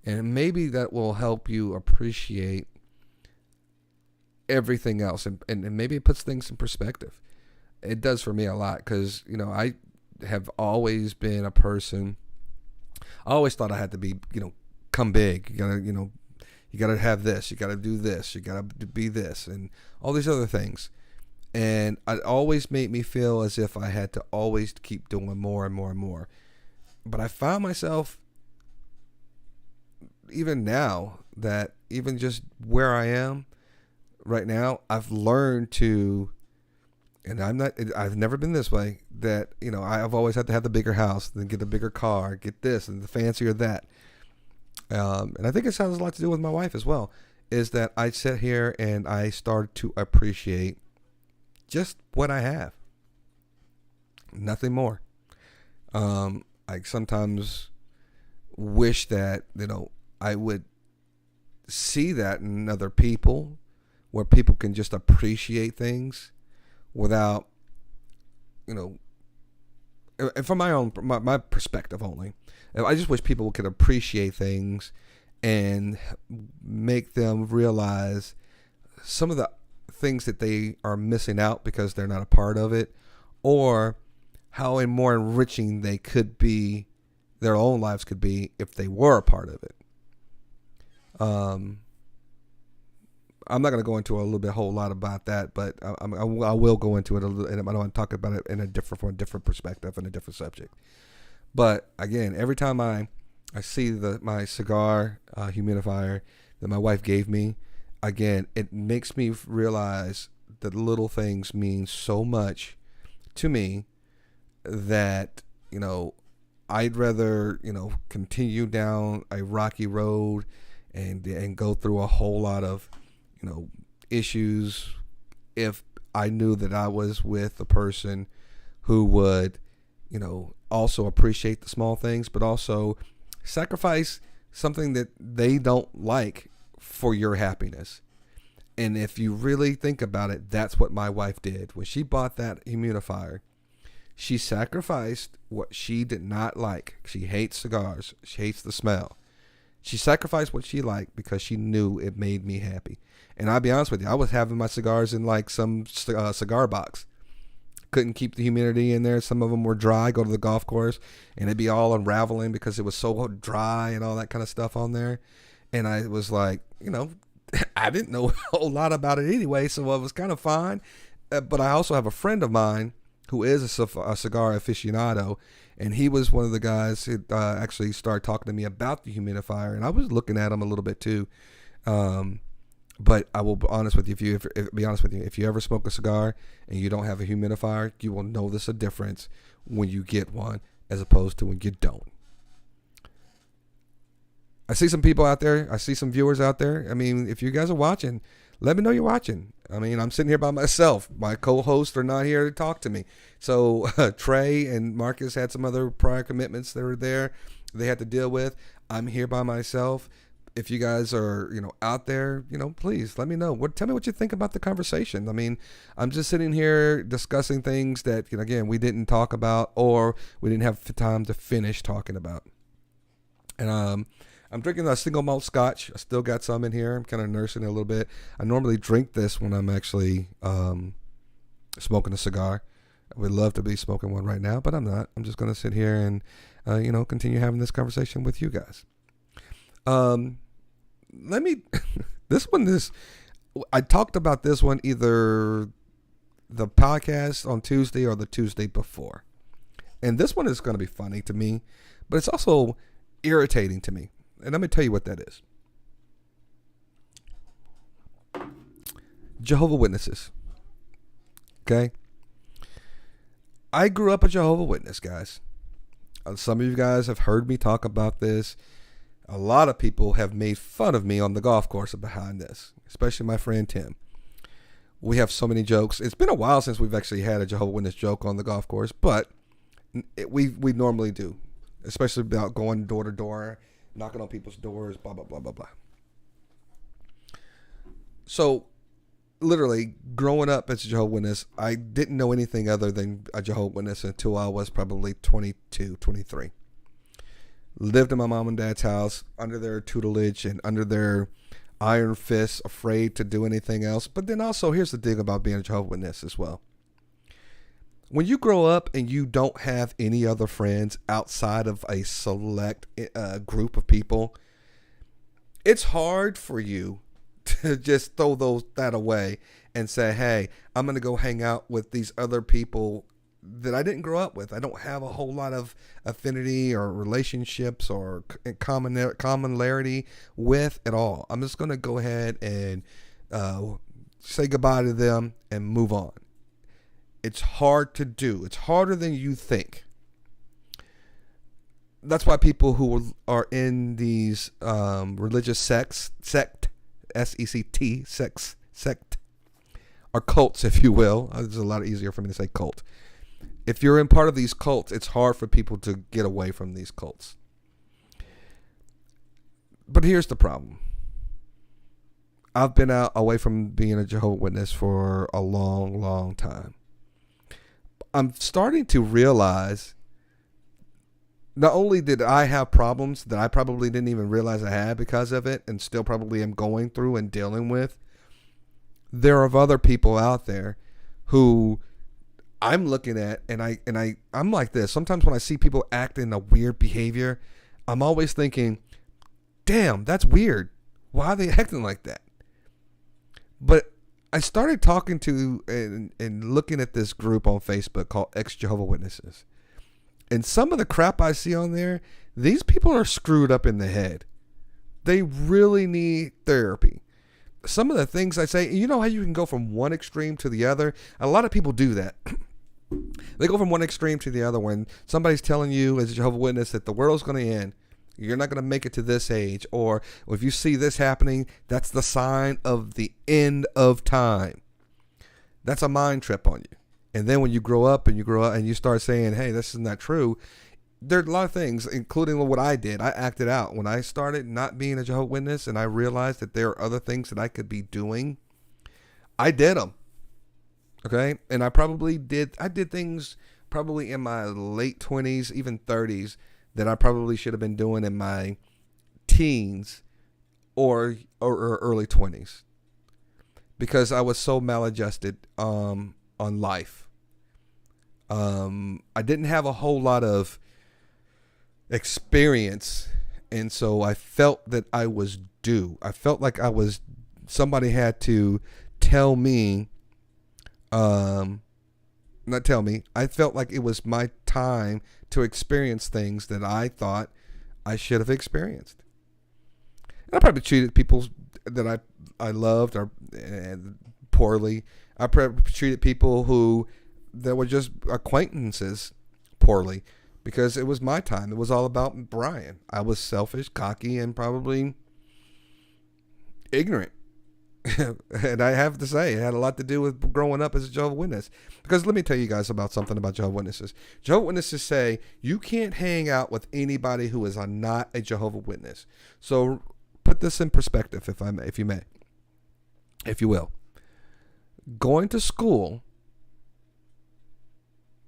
Speaker 1: and maybe that will help you appreciate everything else, and maybe it puts things in perspective. It does for me a lot, because I have always been a person. I always thought I had to be come big. You gotta have this, you gotta do this, you gotta be this, and all these other things. And it always made me feel as if I had to always keep doing more and more and more. But I found myself, even now, that even just where I am right now, I've learned to, and I've never been this way, that, I've always had to have the bigger house, then get a bigger car, get this and the fancier that. And I think it has a lot to do with my wife as well, is that I sit here and I start to appreciate just what I have. Nothing more. I sometimes wish that, I would see that in other people, where people can just appreciate things without, and from my perspective only, I just wish people could appreciate things and make them realize some of the things that they are missing out because they're not a part of it, or how more enriching they could be, their own lives could be, if they were a part of it. I'm not going to go into a whole lot about that, but I will go into it a little, and I want to talk about it from a different perspective and a different subject. But again, every time I see my cigar humidifier that my wife gave me, again, it makes me realize that little things mean so much to me that, I'd rather, continue down a rocky road and go through a whole lot of, issues if I knew that I was with a person who would, also appreciate the small things, but also sacrifice something that they don't like for your happiness. And if you really think about it, that's what my wife did. When she bought that humidifier, she sacrificed what she did not like. She hates cigars. She hates the smell. She sacrificed what she liked because she knew it made me happy. And I'll be honest with you, I was having my cigars in like some cigar box. Couldn't keep the humidity in there. Some of them were dry. Go to the golf course and it'd be all unraveling because it was so dry and all that kind of stuff on there. And I was like, I didn't know a whole lot about it anyway, so it was kind of fine. But I also have a friend of mine who is a cigar aficionado, and he was one of the guys who actually started talking to me about the humidifier, and I was looking at him a little bit too. But I will be honest with you, if you ever smoke a cigar and you don't have a humidifier, you will notice a difference when you get one as opposed to when you don't. I see some people out there. I see some viewers out there. I mean, if you guys are watching, let me know you're watching. I mean, I'm sitting here by myself. My co-hosts are not here to talk to me. So Trey and Marcus had some other prior commitments that were there they had to deal with. I'm here by myself. If you guys are, out there, please let me know. Tell me what you think about the conversation. I mean, I'm just sitting here discussing things that, again, we didn't talk about or we didn't have time to finish talking about. And I'm drinking a single malt scotch. I still got some in here. I'm kind of nursing it a little bit. I normally drink this when I'm actually smoking a cigar. I would love to be smoking one right now, but I'm not. I'm just going to sit here and, continue having this conversation with you guys. I talked about this one either the podcast on Tuesday or the Tuesday before. And this one is going to be funny to me, but it's also irritating to me. And let me tell you what that is. Jehovah's Witnesses. Okay? I grew up a Jehovah's Witness, guys. Some of you guys have heard me talk about this. A lot of people have made fun of me on the golf course behind this, especially my friend Tim. We have so many jokes. It's been a while since we've actually had a Jehovah's Witness joke on the golf course, but we normally do, especially about going door to door, knocking on people's doors, blah, blah, blah, blah, blah. So, literally, growing up as a Jehovah's Witness, I didn't know anything other than a Jehovah's Witness until I was probably 22, 23. Lived in my mom and dad's house, under their tutelage and under their iron fists, afraid to do anything else. But then also, here's the thing about being a Jehovah's Witness as well. When you grow up and you don't have any other friends outside of a select group of people, it's hard for you to just throw that away and say, hey, I'm going to go hang out with these other people that I didn't grow up with. I don't have a whole lot of affinity or relationships or commonality with at all. I'm just going to go ahead and say goodbye to them and move on. It's hard to do. It's harder than you think. That's why people who are in these religious sect, S-E-C-T, sect, or cults, if you will. It's a lot easier for me to say cult. If you're in part of these cults, it's hard for people to get away from these cults. But here's the problem. I've been away from being a Jehovah's Witness for a long, long time. I'm starting to realize not only did I have problems that I probably didn't even realize I had because of it and still probably am going through and dealing with, there are other people out there who I'm looking at and I'm like this. Sometimes when I see people act in a weird behavior, I'm always thinking, damn, that's weird. Why are they acting like that? But I started talking to and looking at this group on Facebook called Ex-Jehovah's Witnesses. And some of the crap I see on there, these people are screwed up in the head. They really need therapy. Some of the things I say, you know how you can go from one extreme to the other? A lot of people do that. They go from one extreme to the other. When somebody's telling you as a Jehovah's Witness that the world's going to end, you're not going to make it to this age, or if you see this happening, that's the sign of the end of time. That's a mind trip on you. And then when you grow up and you start saying, hey, this is not true, there are a lot of things, including what I did. I acted out. When I started not being a Jehovah's Witness and I realized that there are other things that I could be doing, I did them. Okay? And I did things probably in my late 20s, even 30s, that I probably should have been doing in my teens or early 20s because I was so maladjusted on life. I didn't have a whole lot of experience, and so I felt that I was due. I felt like somebody had to tell me, not tell me, I felt like it was my time to experience things that I thought I should have experienced. And I probably treated people that I loved poorly. I probably treated people that were just acquaintances poorly because it was my time. It was all about Brian. I was selfish, cocky, and probably ignorant. And I have to say, it had a lot to do with growing up as a Jehovah's Witness. Because let me tell you guys about something about Jehovah's Witnesses. Jehovah's Witnesses say you can't hang out with anybody who is not a Jehovah's Witness. So put this in perspective, if you will. Going to school,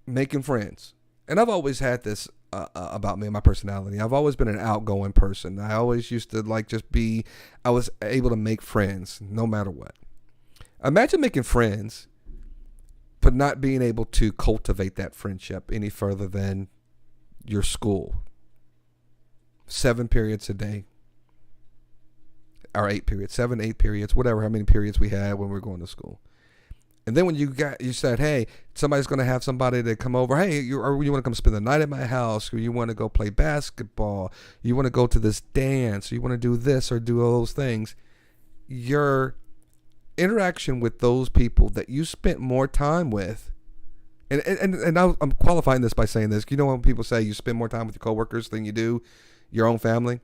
Speaker 1: making friends. And I've always had this about me and my personality. I've always been an outgoing person. I always used to I was able to make friends no matter what. Imagine making friends, but not being able to cultivate that friendship any further than your school. 7 periods a day. Or 8 periods, 7, 8 periods, whatever, how many periods we had when we were going to school. And then when you said, hey, somebody's going to have somebody to come over. Hey, you want to come spend the night at my house, or you want to go play basketball, you want to go to this dance, or you want to do this or do all those things. Your interaction with those people that you spent more time with, and I'm qualifying this by saying this. You know when people say you spend more time with your coworkers than you do your own family?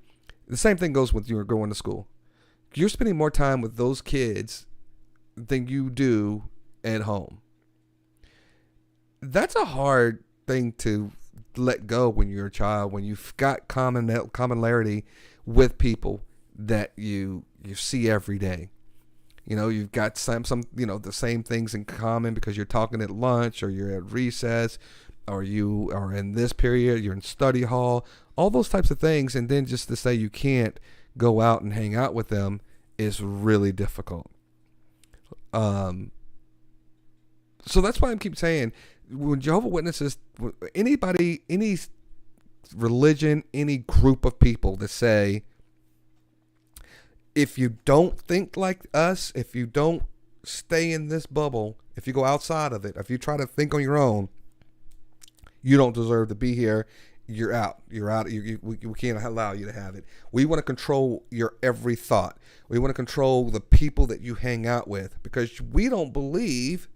Speaker 1: The same thing goes with you going to school. You're spending more time with those kids than you do at home. That's a hard thing to let go when you're a child, when you've got commonality with people that you see every day. You know, you've got some the same things in common because you're talking at lunch, or you're at recess, or you are in this period, you're in study hall, all those types of things. And then just to say you can't go out and hang out with them is really difficult. So that's why I keep saying, when Jehovah's Witnesses, anybody, any religion, any group of people that say, if you don't think like us, if you don't stay in this bubble, if you go outside of it, if you try to think on your own, you don't deserve to be here. You're out. You're out. We can't allow you to have it. We want to control your every thought. We want to control the people that you hang out with, because we don't believe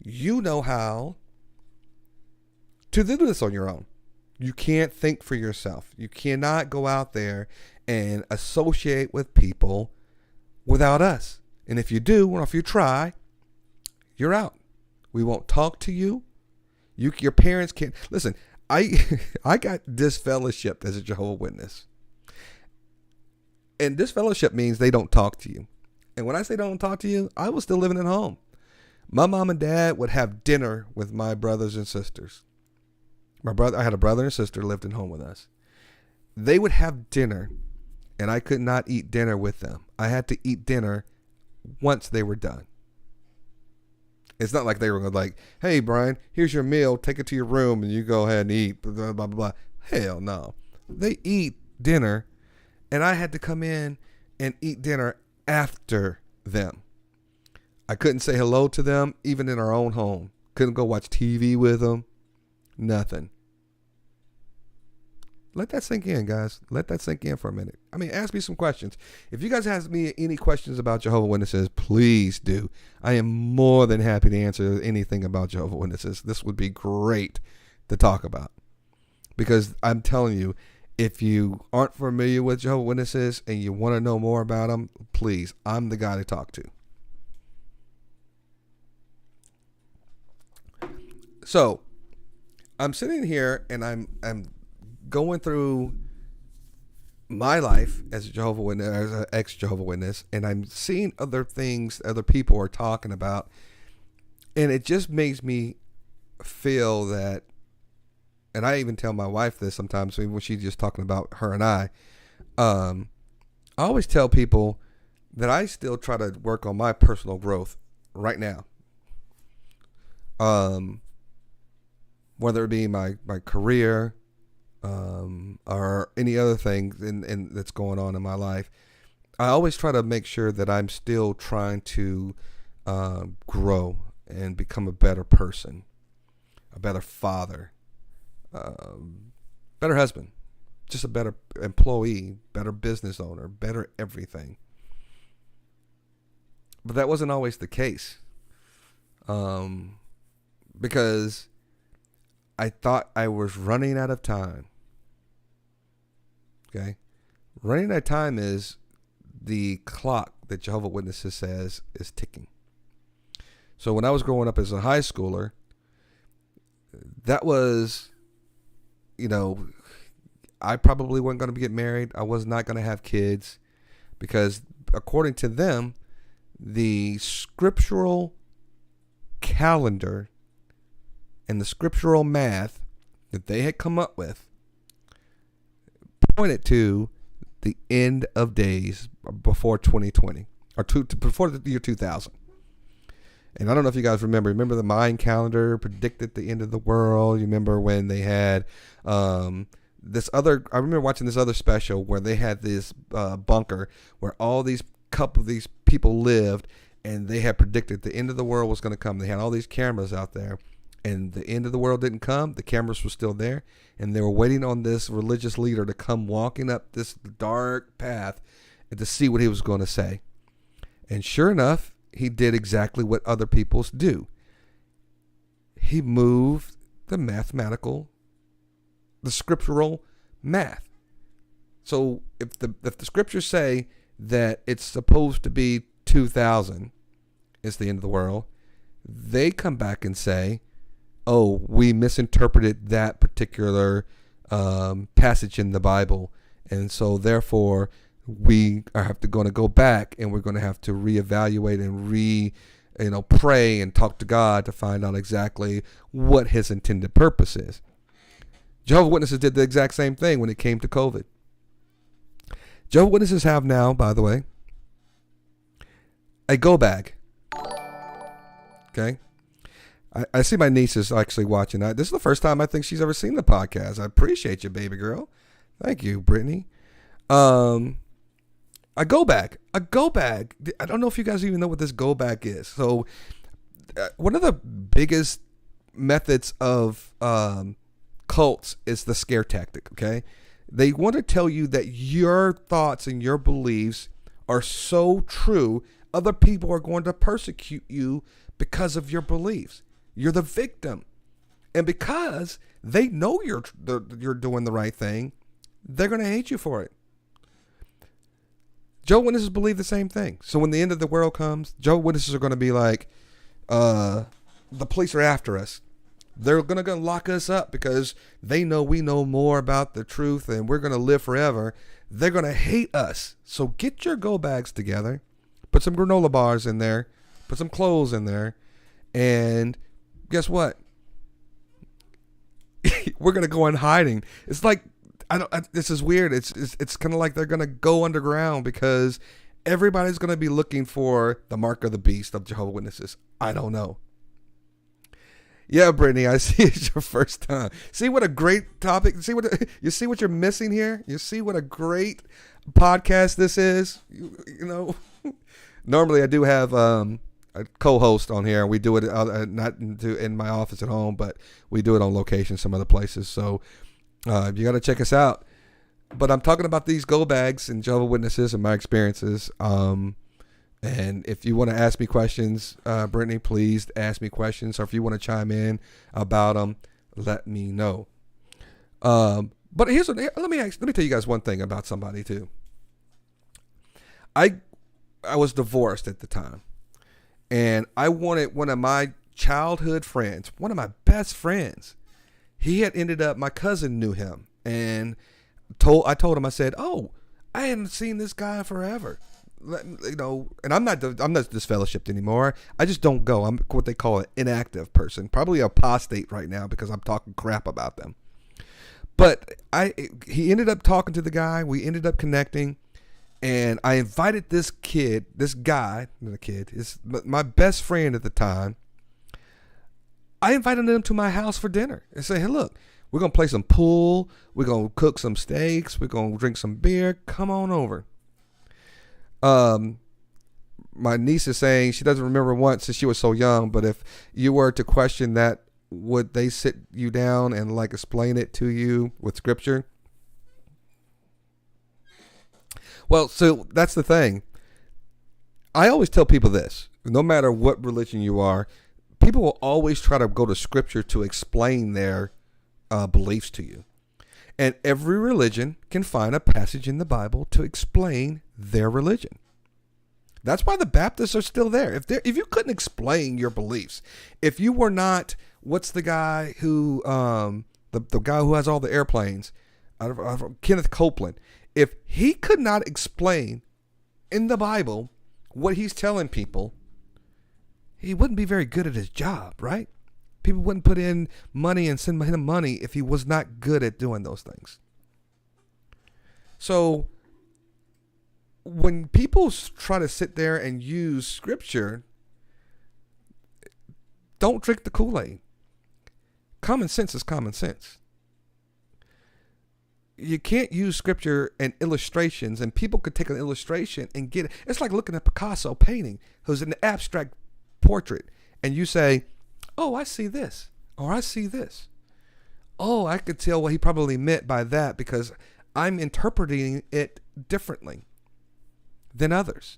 Speaker 1: you know how to do this on your own. You can't think for yourself. You cannot go out there and associate with people without us. And if you do, or if you try, you're out. We won't talk to you. Your parents can't. Listen, I got disfellowshipped as a Jehovah's Witness. And disfellowship means they don't talk to you. And when I say don't talk to you, I was still living at home. My mom and dad would have dinner with my brothers and sisters. I had a brother and sister lived at home with us. They would have dinner, and I could not eat dinner with them. I had to eat dinner once they were done. It's not like they were like, hey, Brian, here's your meal. Take it to your room and you go ahead and eat. Blah, blah, blah, blah. Hell no. They eat dinner, and I had to come in and eat dinner after them. I couldn't say hello to them, even in our own home. Couldn't go watch TV with them. Nothing. Let that sink in, guys. Let that sink in for a minute. I mean, ask me some questions. If you guys have me any questions about Jehovah's Witnesses, please do. I am more than happy to answer anything about Jehovah's Witnesses. This would be great to talk about. Because I'm telling you, if you aren't familiar with Jehovah's Witnesses and you want to know more about them, please, I'm the guy to talk to. So, I'm sitting here and I'm going through my life as a Jehovah's Witness, as an ex-Jehovah's Witness, and I'm seeing other things other people are talking about, and it just makes me feel that, and I even tell my wife this sometimes when she's just talking about her and I, I always tell people that I still try to work on my personal growth right now. Whether it be my career, or any other thing in that's going on in my life, I always try to make sure that I'm still trying to grow and become a better person, a better father, better husband, just a better employee, better business owner, better everything. But that wasn't always the case, because I thought I was running out of time. Okay? Running out of time is the clock that Jehovah's Witnesses says is ticking. So when I was growing up as a high schooler, that was, I probably wasn't going to get married. I was not going to have kids because according to them, the scriptural calendar and the scriptural math that they had come up with pointed to the end of days before 2020 or before the year 2000. And I don't know if you guys remember the Mayan calendar predicted the end of the world. You remember when they had I remember watching this other special where they had this bunker where all these couple of these people lived, and they had predicted the end of the world was going to come. They had all these cameras out there, and the end of the world didn't come. The cameras were still there, and they were waiting on this religious leader to come walking up this dark path and to see what he was going to say. And sure enough, he did exactly what other people do. He moved the scriptural math. So if the scriptures say that it's supposed to be 2000 is the end of the world, they come back and say, oh, we misinterpreted that particular passage in the Bible, and so therefore we are going to go back and we're going to have to reevaluate and pray and talk to God to find out exactly what his intended purpose is. Jehovah's Witnesses did the exact same thing when it came to COVID. Jehovah's Witnesses have now, by the way, a go bag. Okay? I see my niece is actually watching. This is the first time I think she's ever seen the podcast. I appreciate you, baby girl. Thank you, Brittany. A go bag. I don't know if you guys even know what this go bag is. So one of the biggest methods of cults is the scare tactic, okay? They want to tell you that your thoughts and your beliefs are so true, other people are going to persecute you because of your beliefs. You're the victim. And because they know you're doing the right thing, they're going to hate you for it. Jehovah's Witnesses believe the same thing. So when the end of the world comes, Jehovah's Witnesses are going to be like, the police are after us. They're going to lock us up because they know we know more about the truth and we're going to live forever. They're going to hate us. So get your go bags together. Put some granola bars in there. Put some clothes in there. And guess what? We're going to go in hiding. It's like, this is weird. It's kind of like they're going to go underground because everybody's going to be looking for the mark of the beast of Jehovah's Witnesses. I don't know. Yeah, Brittany, I see it's your first time. See what a great topic. You see what you're missing here? You see what a great podcast this is? Normally I do have a co-host on here. We do it not in my office at home, but we do it on location some other places. So you got to check us out. But I'm talking about these go bags and Jehovah's Witnesses and my experiences. And if you want to ask me questions, Brittany, please ask me questions. Or if you want to chime in about them, let me know. But let me tell you guys one thing about somebody too. I was divorced at the time, and I wanted one of my childhood friends, one of my best friends. He had ended up. My cousin knew him, and I told him. I said, "Oh, I hadn't seen this guy forever." And I'm not disfellowshipped anymore. I just don't go. I'm what they call an inactive person, probably apostate right now because I'm talking crap about them. But he ended up talking to the guy. We ended up connecting, and I invited this guy, not a kid, is my best friend at the time. I invited him to my house for dinner and say, hey, look, we're going to play some pool. We're going to cook some steaks. We're going to drink some beer. Come on over. My niece is saying she doesn't remember once since she was so young, but if you were to question that, would they sit you down and like explain it to you with scripture? Well, so that's the thing. I always tell people this, no matter what religion you are, people will always try to go to scripture to explain their beliefs to you. And every religion can find a passage in the Bible to explain their religion. That's why the Baptists are still there. If you couldn't explain your beliefs, if you were not, what's the guy who, the guy who has all the airplanes, Kenneth Copeland, if he could not explain in the Bible what he's telling people, he wouldn't be very good at his job, right? People wouldn't put in money and send him money if he was not good at doing those things. So when people try to sit there and use scripture, don't drink the Kool-Aid. Common sense is common sense. You can't use scripture and illustrations, and people could take an illustration and get it. It's like looking at Picasso painting, who's an abstract portrait, and you say, oh, I see this, or I see this. Oh, I could tell what he probably meant by that because I'm interpreting it differently than others.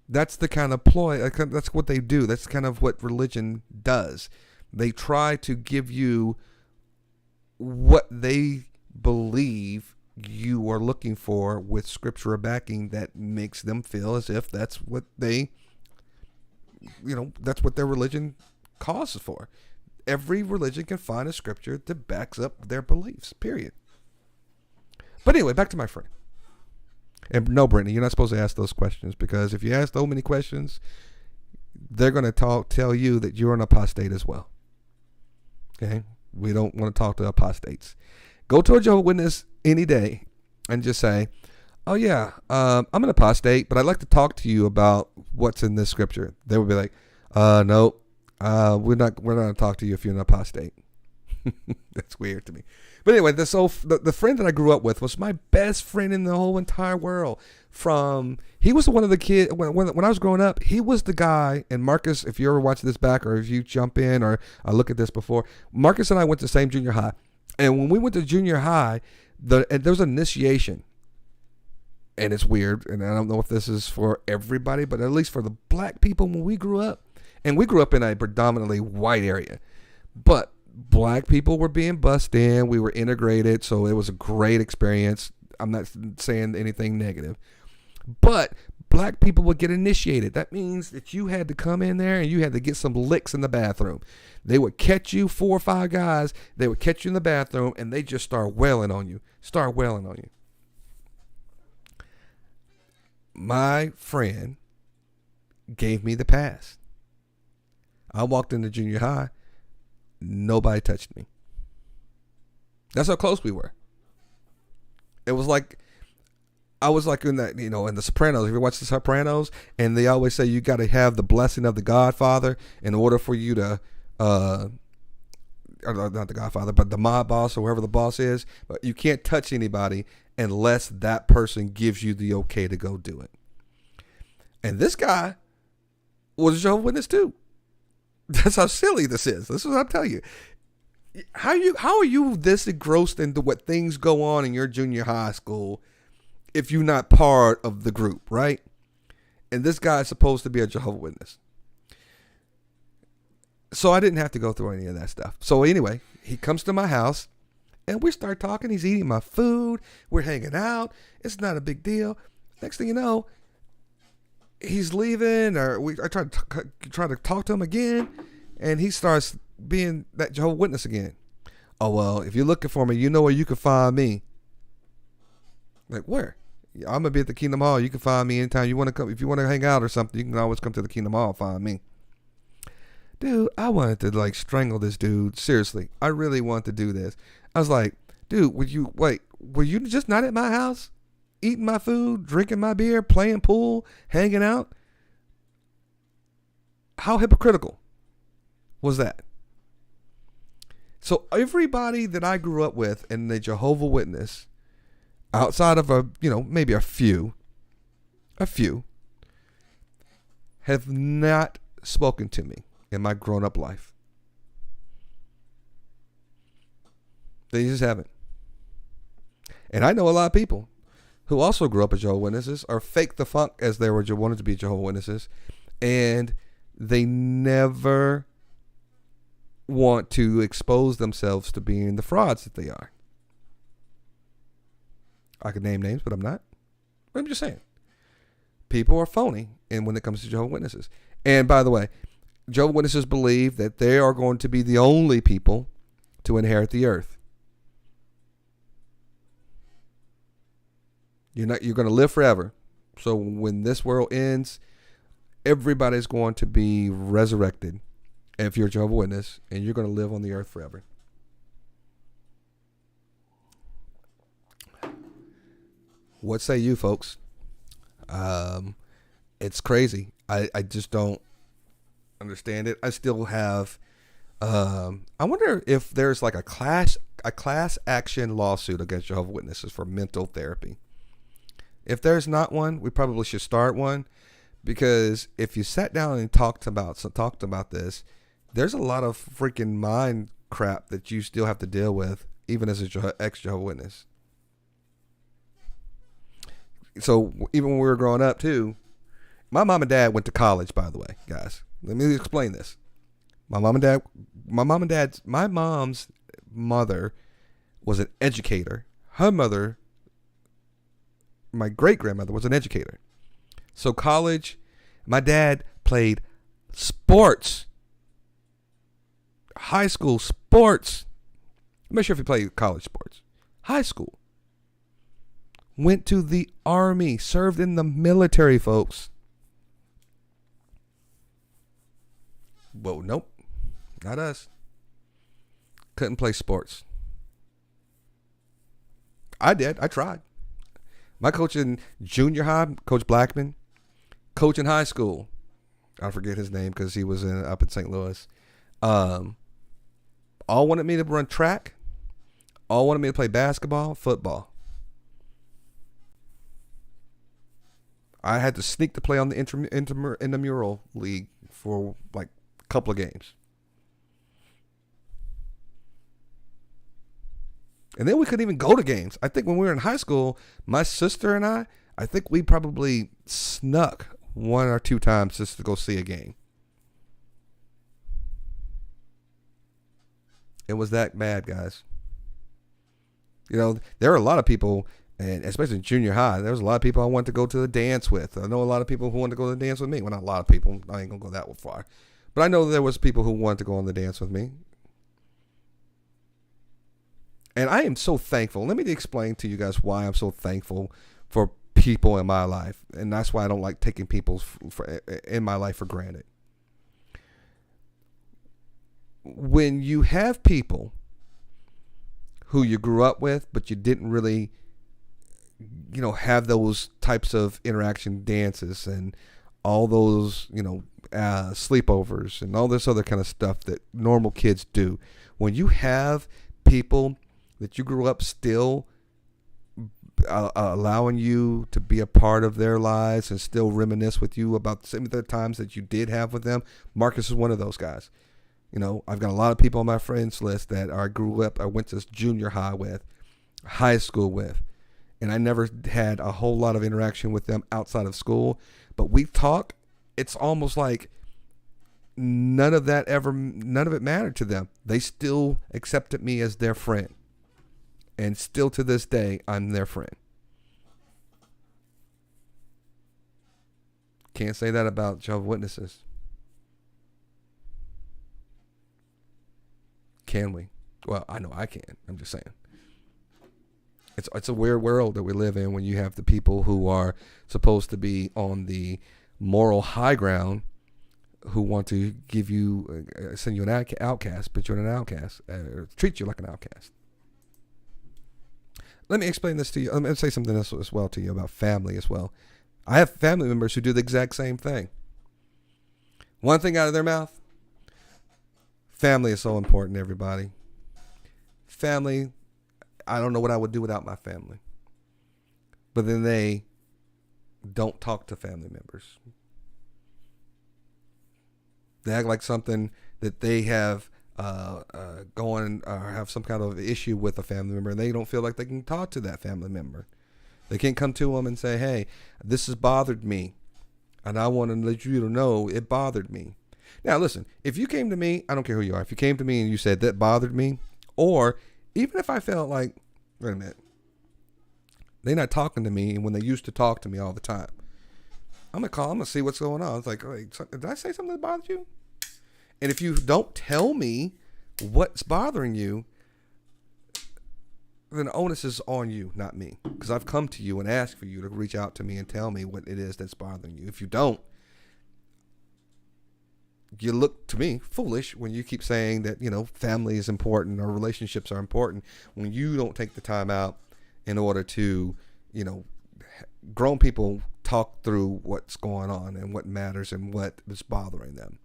Speaker 1: That's the kind of ploy, that's what they do. That's kind of what religion does. They try to give you what they believe you are looking for with scripture backing that makes them feel as if that's what they, that's what their religion calls for. Every religion can find a scripture that backs up their beliefs, period. But anyway, back to my friend. And no, Brittany, you're not supposed to ask those questions, because if you ask so many questions, they're going to tell you that you're an apostate as well. Okay? We don't want to talk to apostates. Go to a Jehovah's Witness any day and just say, oh yeah, I'm an apostate, but I'd like to talk to you about what's in this scripture. They would be like, no, we're not going to talk to you if you're an apostate. That's weird to me. But anyway, the friend that I grew up with was my best friend in the whole entire world. He was one of the kids, when I was growing up, he was the guy, and Marcus, if you ever watch this back, or if you jump in, or I look at this before, Marcus and I went to the same junior high. And when we went to junior high, there was an initiation. And it's weird, and I don't know if this is for everybody, but at least for the black people when we grew up, and we grew up in a predominantly white area, but black people were being bussed in. We were integrated, so it was a great experience. I'm not saying anything negative, but black people would get initiated. That means that you had to come in there and you had to get some licks in the bathroom. They would catch you, 4 or 5 guys. They would catch you in the bathroom, and they just start wailing on you. My friend gave me the pass. I walked into junior high. Nobody touched me. That's how close we were. It was like, I was like in that, in the Sopranos. If you watch the Sopranos, and they always say you got to have the blessing of the Godfather in order for you to, or not the Godfather, but the mob boss or whoever the boss is. But you can't touch anybody unless that person gives you the okay to go do it. And this guy was a Jehovah's Witness too. That's how silly this is. This is what I'm telling you. How are you this engrossed into what things go on in your junior high school if you're not part of the group, right? And this guy is supposed to be a Jehovah's Witness. So I didn't have to go through any of that stuff. So anyway, he comes to my house and we start talking. He's eating my food. We're hanging out. It's not a big deal. Next thing you know, he's leaving, or I try to talk to him again, and he starts being that Jehovah's Witness again. Oh, well, if you're looking for me, you know where you can find me. Like, where? Yeah, I'm going to be at the Kingdom Hall. You can find me anytime you want to come. If you want to hang out or something, you can always come to the Kingdom Hall and find me. dude, I wanted to like strangle this dude. Seriously, I really want to do this. I was like, dude, were you just not at my house? Eating my food, drinking my beer, playing pool, hanging out? How hypocritical was that? So everybody that I grew up with in the Jehovah's Witness, outside of maybe a few, have not spoken to me in my grown-up life. They just haven't. And I know a lot of people who also grew up as Jehovah's Witnesses or faked the funk as they wanted to be Jehovah's Witnesses, and they never want to expose themselves to being the frauds that they are. I could name names, but I'm not. But I'm just saying. People are phony when it comes to Jehovah's Witnesses. And by the way, Jehovah's Witnesses believe that they are going to be the only people to inherit the earth. You're going to live forever. So when this world ends, everybody's going to be resurrected. And if you're a Jehovah's Witness, and you're going to live on the earth forever. What say you, folks? It's crazy. I just don't understand it. I still have. I wonder if there's like a class action lawsuit against Jehovah's Witnesses for mental therapy. If there's not one, we probably should start one, because if you sat down and talked about this, there's a lot of freaking mind crap that you still have to deal with, even as an ex-Jehovah's Witness. So even when we were growing up too, my mom and dad went to college, by the way, guys. Let me explain this. My mom's mother was an educator. Her mother, my great-grandmother, was an educator. So college, my dad played sports. High school sports. I'm not sure if he played college sports. High school. Went to the army. Served in the military, folks. Well, nope. Not us. Couldn't play sports. I did. I tried. My coach in junior high, Coach Blackman. Coach in high school. I forget his name because he was up in St. Louis. All wanted me to run track. All wanted me to play basketball, football. I had to sneak to play on the intramural league for like a couple of games. And then we couldn't even go to games. I think when we were in high school, my sister and I think we probably snuck one or two times just to go see a game. It was that bad, guys. You know, there are a lot of people, and especially in junior high, there was a lot of people I wanted to go to the dance with. I know a lot of people who wanted to go to the dance with me. Well, not a lot of people. I ain't going to go that far. But I know there was people who wanted to go on the dance with me. And I am so thankful. Let me explain to you guys why I'm so thankful for people in my life. And that's why I don't like taking people in my life for granted. When you have people who you grew up with, but you didn't really, have those types of interaction dances and all those, sleepovers and all this other kind of stuff that normal kids do. When you have people that you grew up still allowing you to be a part of their lives and still reminisce with you about some of the times that you did have with them, Marcus is one of those guys. I've got a lot of people on my friends list that I went to junior high with, high school with, and I never had a whole lot of interaction with them outside of school. But we talk. It's almost like none of it mattered to them. They still accepted me as their friend. And still to this day, I'm their friend. Can't say that about Jehovah's Witnesses. Can we? Well, I know I can. I'm just saying. It's a weird world that we live in when you have the people who are supposed to be on the moral high ground who want to give you, send you an outcast, put you in an outcast, or treat you like an outcast. Let me explain this to you. Let me say something else as well to you about family as well. I have family members who do the exact same thing. One thing out of their mouth: family is so important, everybody. Family, I don't know what I would do without my family. But then they don't talk to family members. They act like something that they have going or have some kind of issue with a family member, and they don't feel like they can talk to that family member. They can't come to them and say, hey, this has bothered me, and I want to let you to know it bothered me. Now, listen, if you came to me, I don't care who you are. If you came to me and you said that bothered me, or even if I felt like, wait a minute, they're not talking to me when they used to talk to me all the time, I'm going to call them and see what's going on. It's like, did I say something that bothered you? And if you don't tell me what's bothering you, then the onus is on you, not me. Because I've come to you and asked for you to reach out to me and tell me what it is that's bothering you. If you don't, you look to me foolish when you keep saying that, family is important or relationships are important, when you don't take the time out in order to, grown people talk through what's going on and what matters and what is bothering them.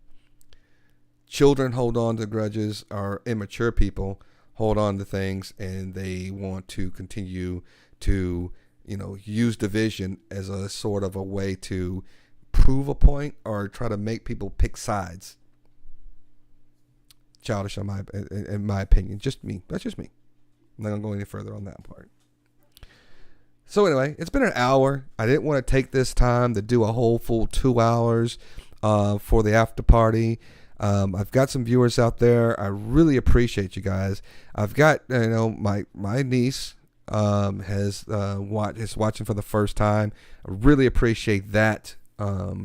Speaker 1: Children hold on to grudges, or immature people hold on to things, and they want to continue to, use division as a sort of a way to prove a point or try to make people pick sides. Childish in my opinion. Just me. That's just me. I'm not going to go any further on that part. So anyway, it's been an hour. I didn't want to take this time to do a whole full 2 hours for the after party. I've got some viewers out there. I really appreciate you guys. I've got, my niece is watching for the first time. I really appreciate that.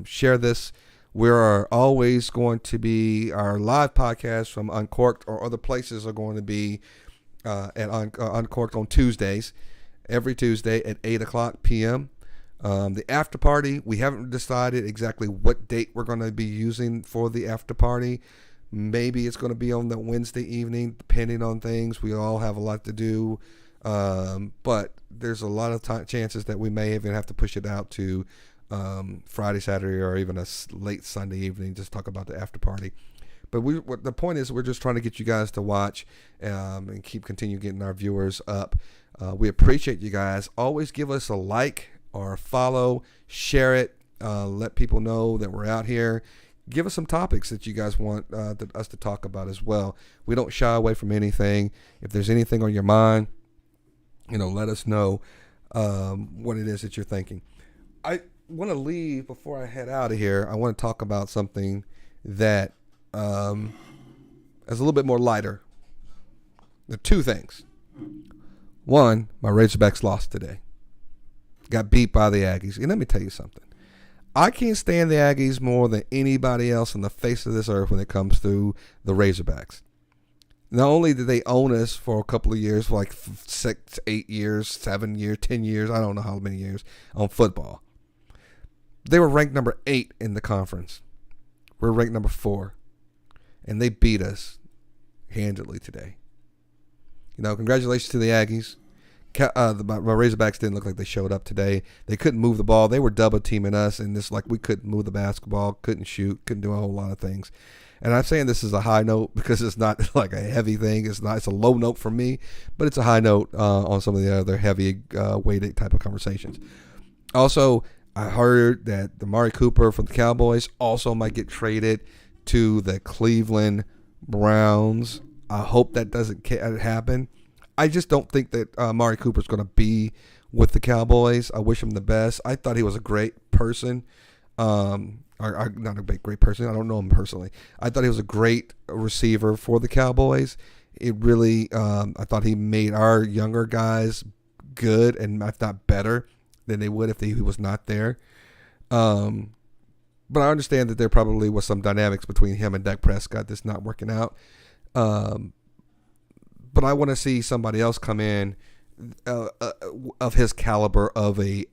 Speaker 1: Share this. We are always going to be, our live podcast from Uncorked or other places are going to be at Uncorked on Tuesdays, every Tuesday at 8:00 p.m. The after party, we haven't decided exactly what date we're going to be using for the after party. Maybe it's going to be on the Wednesday evening, depending on things. We all have a lot to do. But there's a lot of chances that we may even have to push it out to Friday, Saturday, or even a late Sunday evening, just talk about the after party. But the point is, we're just trying to get you guys to watch and continue getting our viewers up. We appreciate you guys. Always give us a like or a follow, share it, let people know that we're out here. Give us some topics that you guys want us to talk about as well. We don't shy away from anything. If there's anything on your mind, let us know what it is that you're thinking. I want to leave before I head out of here. I want to talk about something that is a little bit more lighter. There are two things. One, my Razorbacks lost today. Got beat by the Aggies. And let me tell you something. I can't stand the Aggies more than anybody else on the face of this earth when it comes to the Razorbacks. Not only did they own us for a couple of years, for like 6, 8 years, 7 years, 10 years, I don't know how many years, on football. They were ranked number 8 in the conference. We're ranked number 4. And they beat us handily today. Congratulations to the Aggies. My Razorbacks didn't look like they showed up today. They couldn't move the ball. They were double teaming us, and it's like we couldn't move the basketball, couldn't shoot, couldn't do a whole lot of things. And I'm saying this is a high note because it's not like a heavy thing. It's a low note for me, but it's a high note on some of the other heavy weighted type of conversations. Also, I heard that the Amari Cooper from the Cowboys also might get traded to the Cleveland Browns. I hope that doesn't happen. I just don't think that Amari Cooper is going to be with the Cowboys. I wish him the best. I thought he was a great person. Not a great person. I don't know him personally. I thought he was a great receiver for the Cowboys. It really, I thought he made our younger guys good and if not better than they would if he was not there. But I understand that there probably was some dynamics between him and Dak Prescott that's not working out. But I want to see somebody else come in of his caliber, of a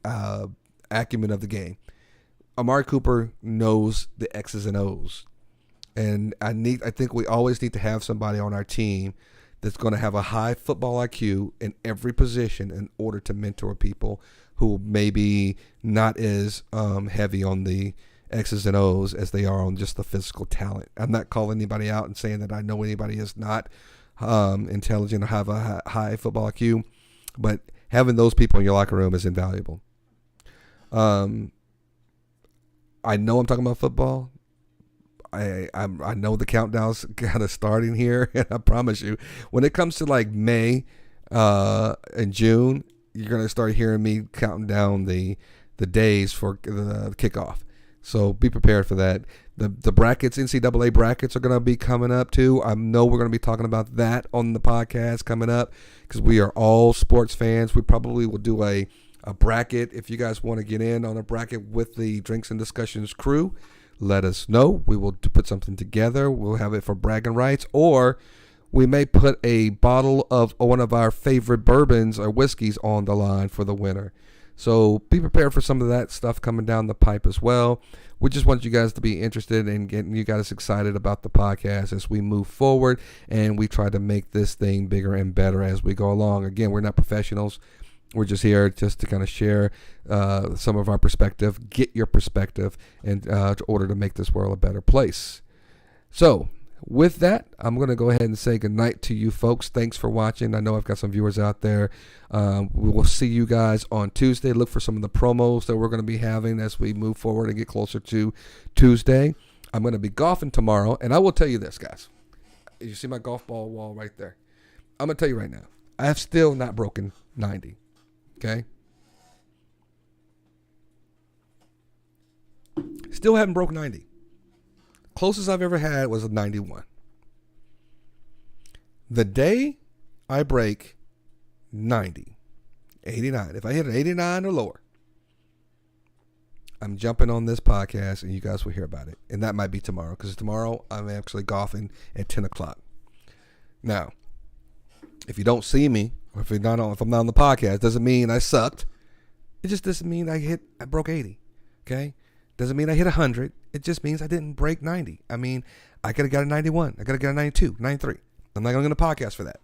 Speaker 1: acumen of the game. Amari Cooper knows the X's and O's. And I think we always need to have somebody on our team that's going to have a high football IQ in every position in order to mentor people who may be not as heavy on the X's and O's as they are on just the physical talent. I'm not calling anybody out and saying that I know anybody is not intelligent or have a high football IQ, but having those people in your locker room is invaluable. I know I'm talking about football. I know the countdown's kind of starting here, and I promise you, when it comes to like May and June, you're gonna start hearing me counting down the days for the kickoff. So be prepared for that. The brackets, NCAA brackets, are gonna be coming up too. I know we're gonna be talking about that on the podcast coming up because we are all sports fans. We probably will do a bracket if you guys want to get in on a bracket with the Drinks and Discussions crew. Let us know. We will put something together. We'll have it for bragging rights, or we may put a bottle of one of our favorite bourbons or whiskeys on the line for the winner. So be prepared for some of that stuff coming down the pipe as well. We just want you guys to be interested in getting you guys excited about the podcast as we move forward and we try to make this thing bigger and better as we go along. Again, we're not professionals. We're just here just to kind of share some of our perspective, get your perspective, and in order to make this world a better place. So with that, I'm going to go ahead and say goodnight to you folks. Thanks for watching. I know I've got some viewers out there. We will see you guys on Tuesday. Look for some of the promos that we're going to be having as we move forward and get closer to Tuesday. I'm going to be golfing tomorrow, and I will tell you this, guys. You see my golf ball wall right there? I'm going to tell you right now, I have still not broken 90. Okay. Still haven't broke 90. Closest I've ever had was a 91. The day I break 90, 89, if I hit an 89 or lower, I'm jumping on this podcast and you guys will hear about it. And that might be tomorrow because tomorrow I'm actually golfing at 10 o'clock. Now, if you don't see me, or if I'm not on the podcast, doesn't mean I sucked. It just doesn't mean I broke 80. Okay? Doesn't mean I hit 100. It just means I didn't break 90. I mean, I could have got a 91. I could have got a 92, 93. I'm not going to get a podcast for that.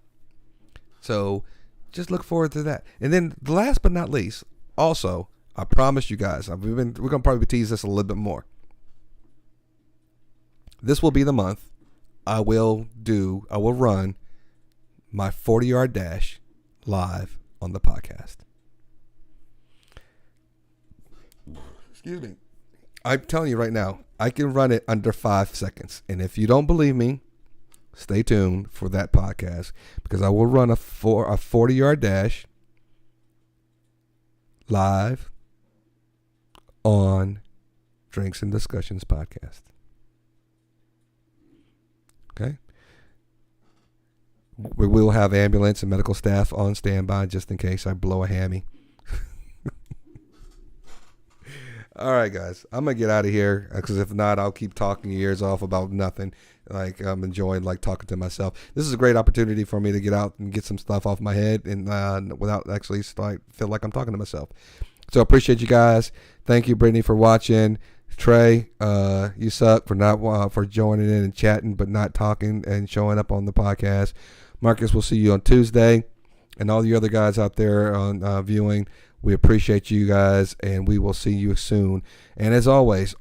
Speaker 1: So just look forward to that. And then last but not least, also, I promise you guys, we're going to probably tease this a little bit more. This will be the month I will run my 40-yard dash live on the podcast. Excuse me. I'm telling you right now, I can run it under 5 seconds. And if you don't believe me, stay tuned for that podcast because I will run a 40-yard dash live on Drinks and Discussions podcast. Okay? We will have ambulance and medical staff on standby just in case I blow a hammy. All right, guys. I'm going to get out of here because if not, I'll keep talking your ears off about nothing. Like I'm enjoying talking to myself. This is a great opportunity for me to get out and get some stuff off my head and without actually feel like I'm talking to myself. So I appreciate you guys. Thank you, Brittany, for watching. Trey, you suck for joining in and chatting but not talking and showing up on the podcast. Marcus, we'll see you on Tuesday. And all the other guys out there on viewing, we appreciate you guys, and we will see you soon. And as always